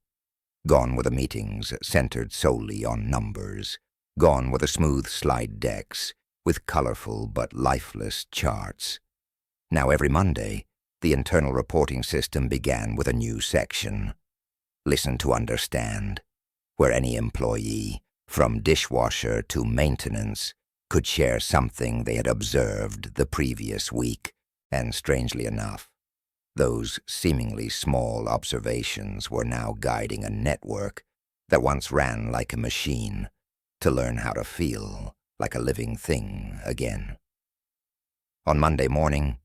S1: Gone were the meetings centered solely on numbers. Gone were the smooth slide decks with colorful but lifeless charts. Now every Monday, the internal reporting system began with a new section. Listen to Understand, where any employee, from dishwasher to maintenance, could share something they had observed the previous week, and strangely enough, those seemingly small observations were now guiding a network that once ran like a machine to learn how to feel like a living thing again. On Monday morning,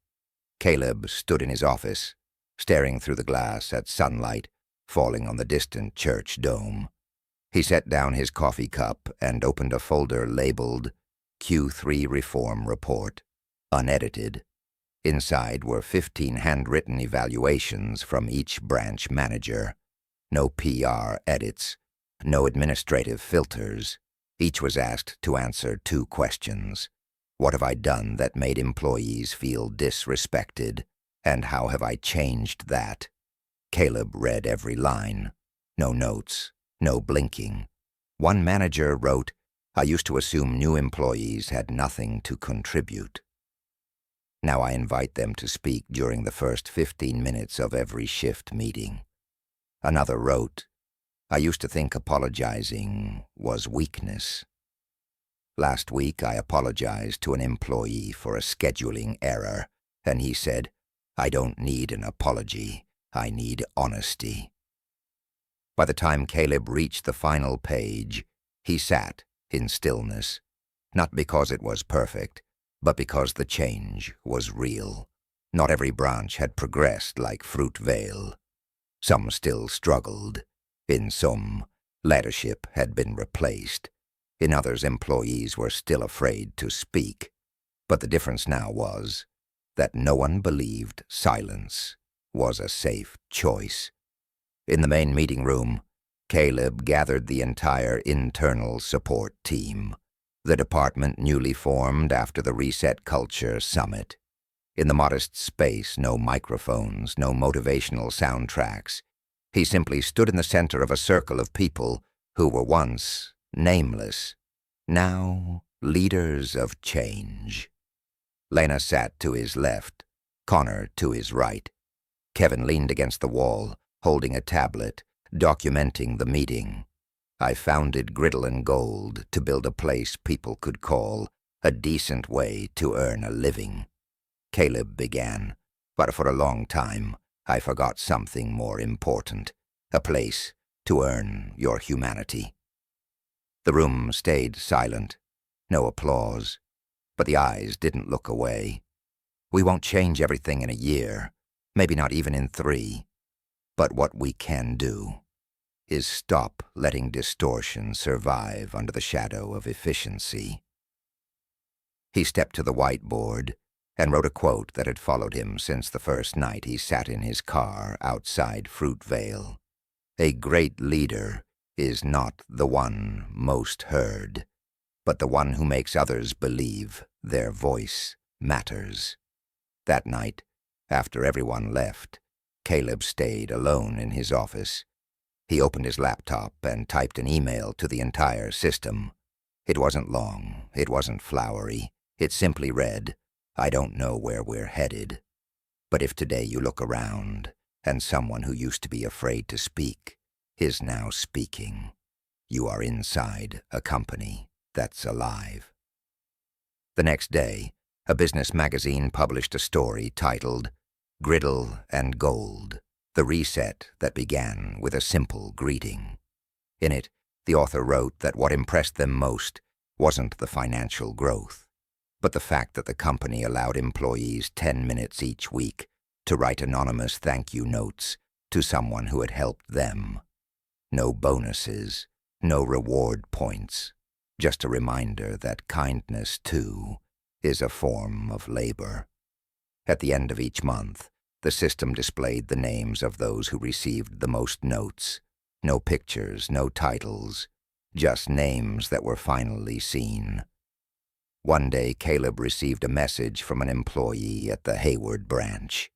S1: Caleb stood in his office, staring through the glass at sunlight falling on the distant church dome. He set down his coffee cup and opened a folder labeled Q3 Reform Report, unedited. Inside were 15 handwritten evaluations from each branch manager. No PR edits, no administrative filters. Each was asked to answer 2 questions. What have I done that made employees feel disrespected, and how have I changed that? Caleb read every line. No notes, no blinking. One manager wrote, "I used to assume new employees had nothing to contribute. Now I invite them to speak during the first 15 minutes of every shift meeting." Another wrote, "I used to think apologizing was weakness. Last week I apologized to an employee for a scheduling error, and he said, 'I don't need an apology, I need honesty.'" By the time Caleb reached the final page, he sat in stillness, not because it was perfect, but because the change was real. Not every branch had progressed like Fruitvale. Some still struggled. In some, leadership had been replaced. In others, employees were still afraid to speak. But the difference now was that no one believed silence was a safe choice. In the main meeting room, Caleb gathered the entire internal support team, the department newly formed after the Reset Culture Summit. In the modest space, no microphones, no motivational soundtracks. He simply stood in the center of a circle of people who were once nameless, now leaders of change. Lena sat to his left, Connor to his right. Kevin leaned against the wall, holding a tablet, documenting the meeting. "I founded Griddle and Gold to build a place people could call a decent way to earn a living," Caleb began. "But for a long time, I forgot something more important, a place to earn your humanity." The room stayed silent. No applause. But the eyes didn't look away. "We won't change everything in a year, maybe not even in 3. But what we can do is stop letting distortion survive under the shadow of efficiency." He stepped to the whiteboard and wrote a quote that had followed him since the first night he sat in his car outside Fruitvale. "A great leader is not the one most heard, but the one who makes others believe their voice matters." That night, after everyone left, Caleb stayed alone in his office. He opened his laptop and typed an email to the entire system. It wasn't long, it wasn't flowery. It simply read, "I don't know where we're headed, but if today you look around and someone who used to be afraid to speak is now speaking, you are inside a company that's alive." The next day, a business magazine published a story titled "Griddle and Gold, the Reset That Began with a Simple Greeting." In it, the author wrote that what impressed them most wasn't the financial growth, but the fact that the company allowed employees 10 minutes each week to write anonymous thank you notes to someone who had helped them. No bonuses, no reward points, just a reminder that kindness, too, is a form of labor. At the end of each month, the system displayed the names of those who received the most notes. No pictures, no titles, just names that were finally seen. One day, Caleb received a message from an employee at the Hayward branch.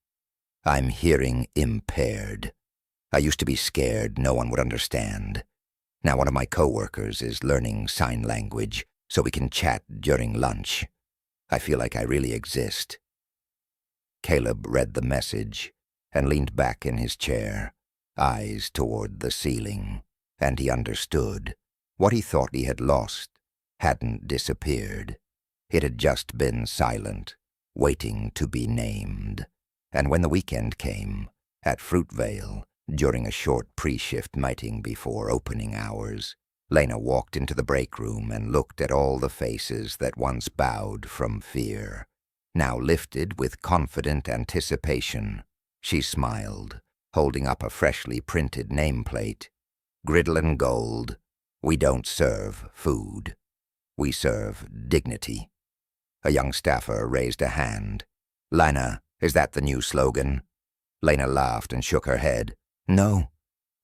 S1: "I'm hearing impaired. I used to be scared no one would understand. Now one of my coworkers is learning sign language so we can chat during lunch. I feel like I really exist." Caleb read the message and leaned back in his chair, eyes toward the ceiling, and he understood. What he thought he had lost hadn't disappeared. It had just been silent, waiting to be named. And when the weekend came, at Fruitvale, during a short pre-shift meeting before opening hours, Lena walked into the break room and looked at all the faces that once bowed from fear. Now lifted with confident anticipation, she smiled, holding up a freshly printed nameplate. "Griddle and Gold, we don't serve food. We serve dignity." A young staffer raised a hand. "Lena, is that the new slogan?" Lena laughed and shook her head. "No,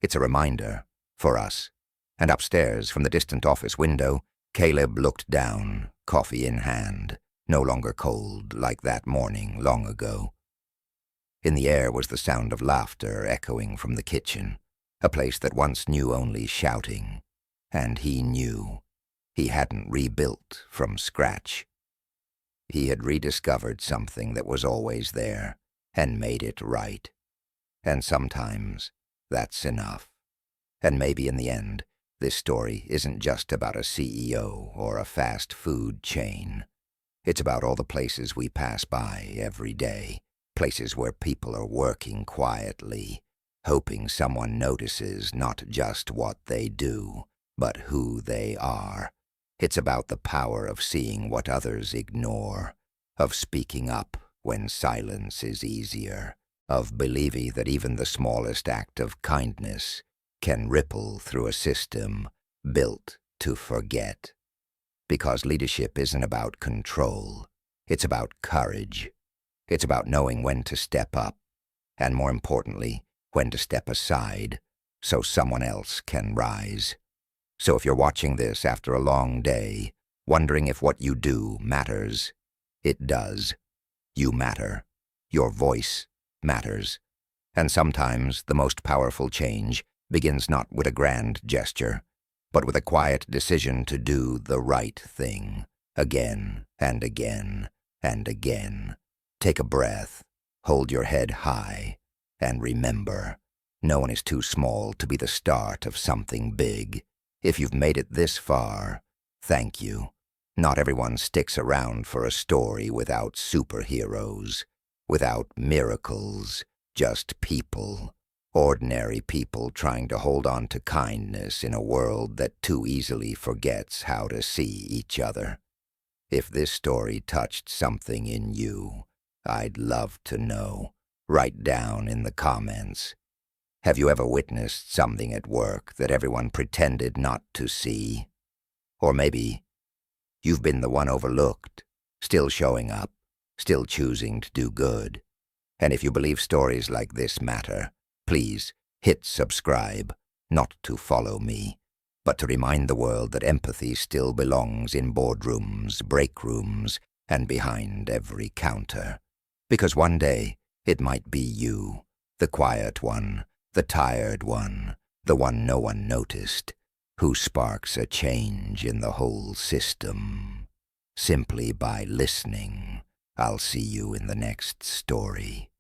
S1: it's a reminder, for us." And upstairs, from the distant office window, Caleb looked down, coffee in hand, no longer cold like that morning long ago. In the air was the sound of laughter echoing from the kitchen, a place that once knew only shouting. And he knew. He hadn't rebuilt from scratch. He had rediscovered something that was always there and made it right. And sometimes that's enough. And maybe in the end, this story isn't just about a CEO or a fast food chain. It's about all the places we pass by every day, places where people are working quietly, hoping someone notices not just what they do, but who they are. It's about the power of seeing what others ignore, of speaking up when silence is easier, of believing that even the smallest act of kindness can ripple through a system built to forget. Because leadership isn't about control, it's about courage. It's about knowing when to step up, and more importantly, when to step aside so someone else can rise. So if you're watching this after a long day, wondering if what you do matters, it does. You matter. Your voice matters. And sometimes the most powerful change begins not with a grand gesture, but with a quiet decision to do the right thing, again and again and again. Take a breath, hold your head high, and remember, no one is too small to be the start of something big. If you've made it this far, thank you. Not everyone sticks around for a story without superheroes, without miracles, just people. Ordinary people trying to hold on to kindness in a world that too easily forgets how to see each other. If this story touched something in you, I'd love to know. Write down in the comments. Have you ever witnessed something at work that everyone pretended not to see? Or maybe you've been the one overlooked, still showing up, still choosing to do good. And if you believe stories like this matter, please hit subscribe, not to follow me, but to remind the world that empathy still belongs in boardrooms, break rooms, and behind every counter. Because one day, it might be you, the quiet one, the tired one, the one no one noticed, who sparks a change in the whole system. Simply by listening. I'll see you in the next story.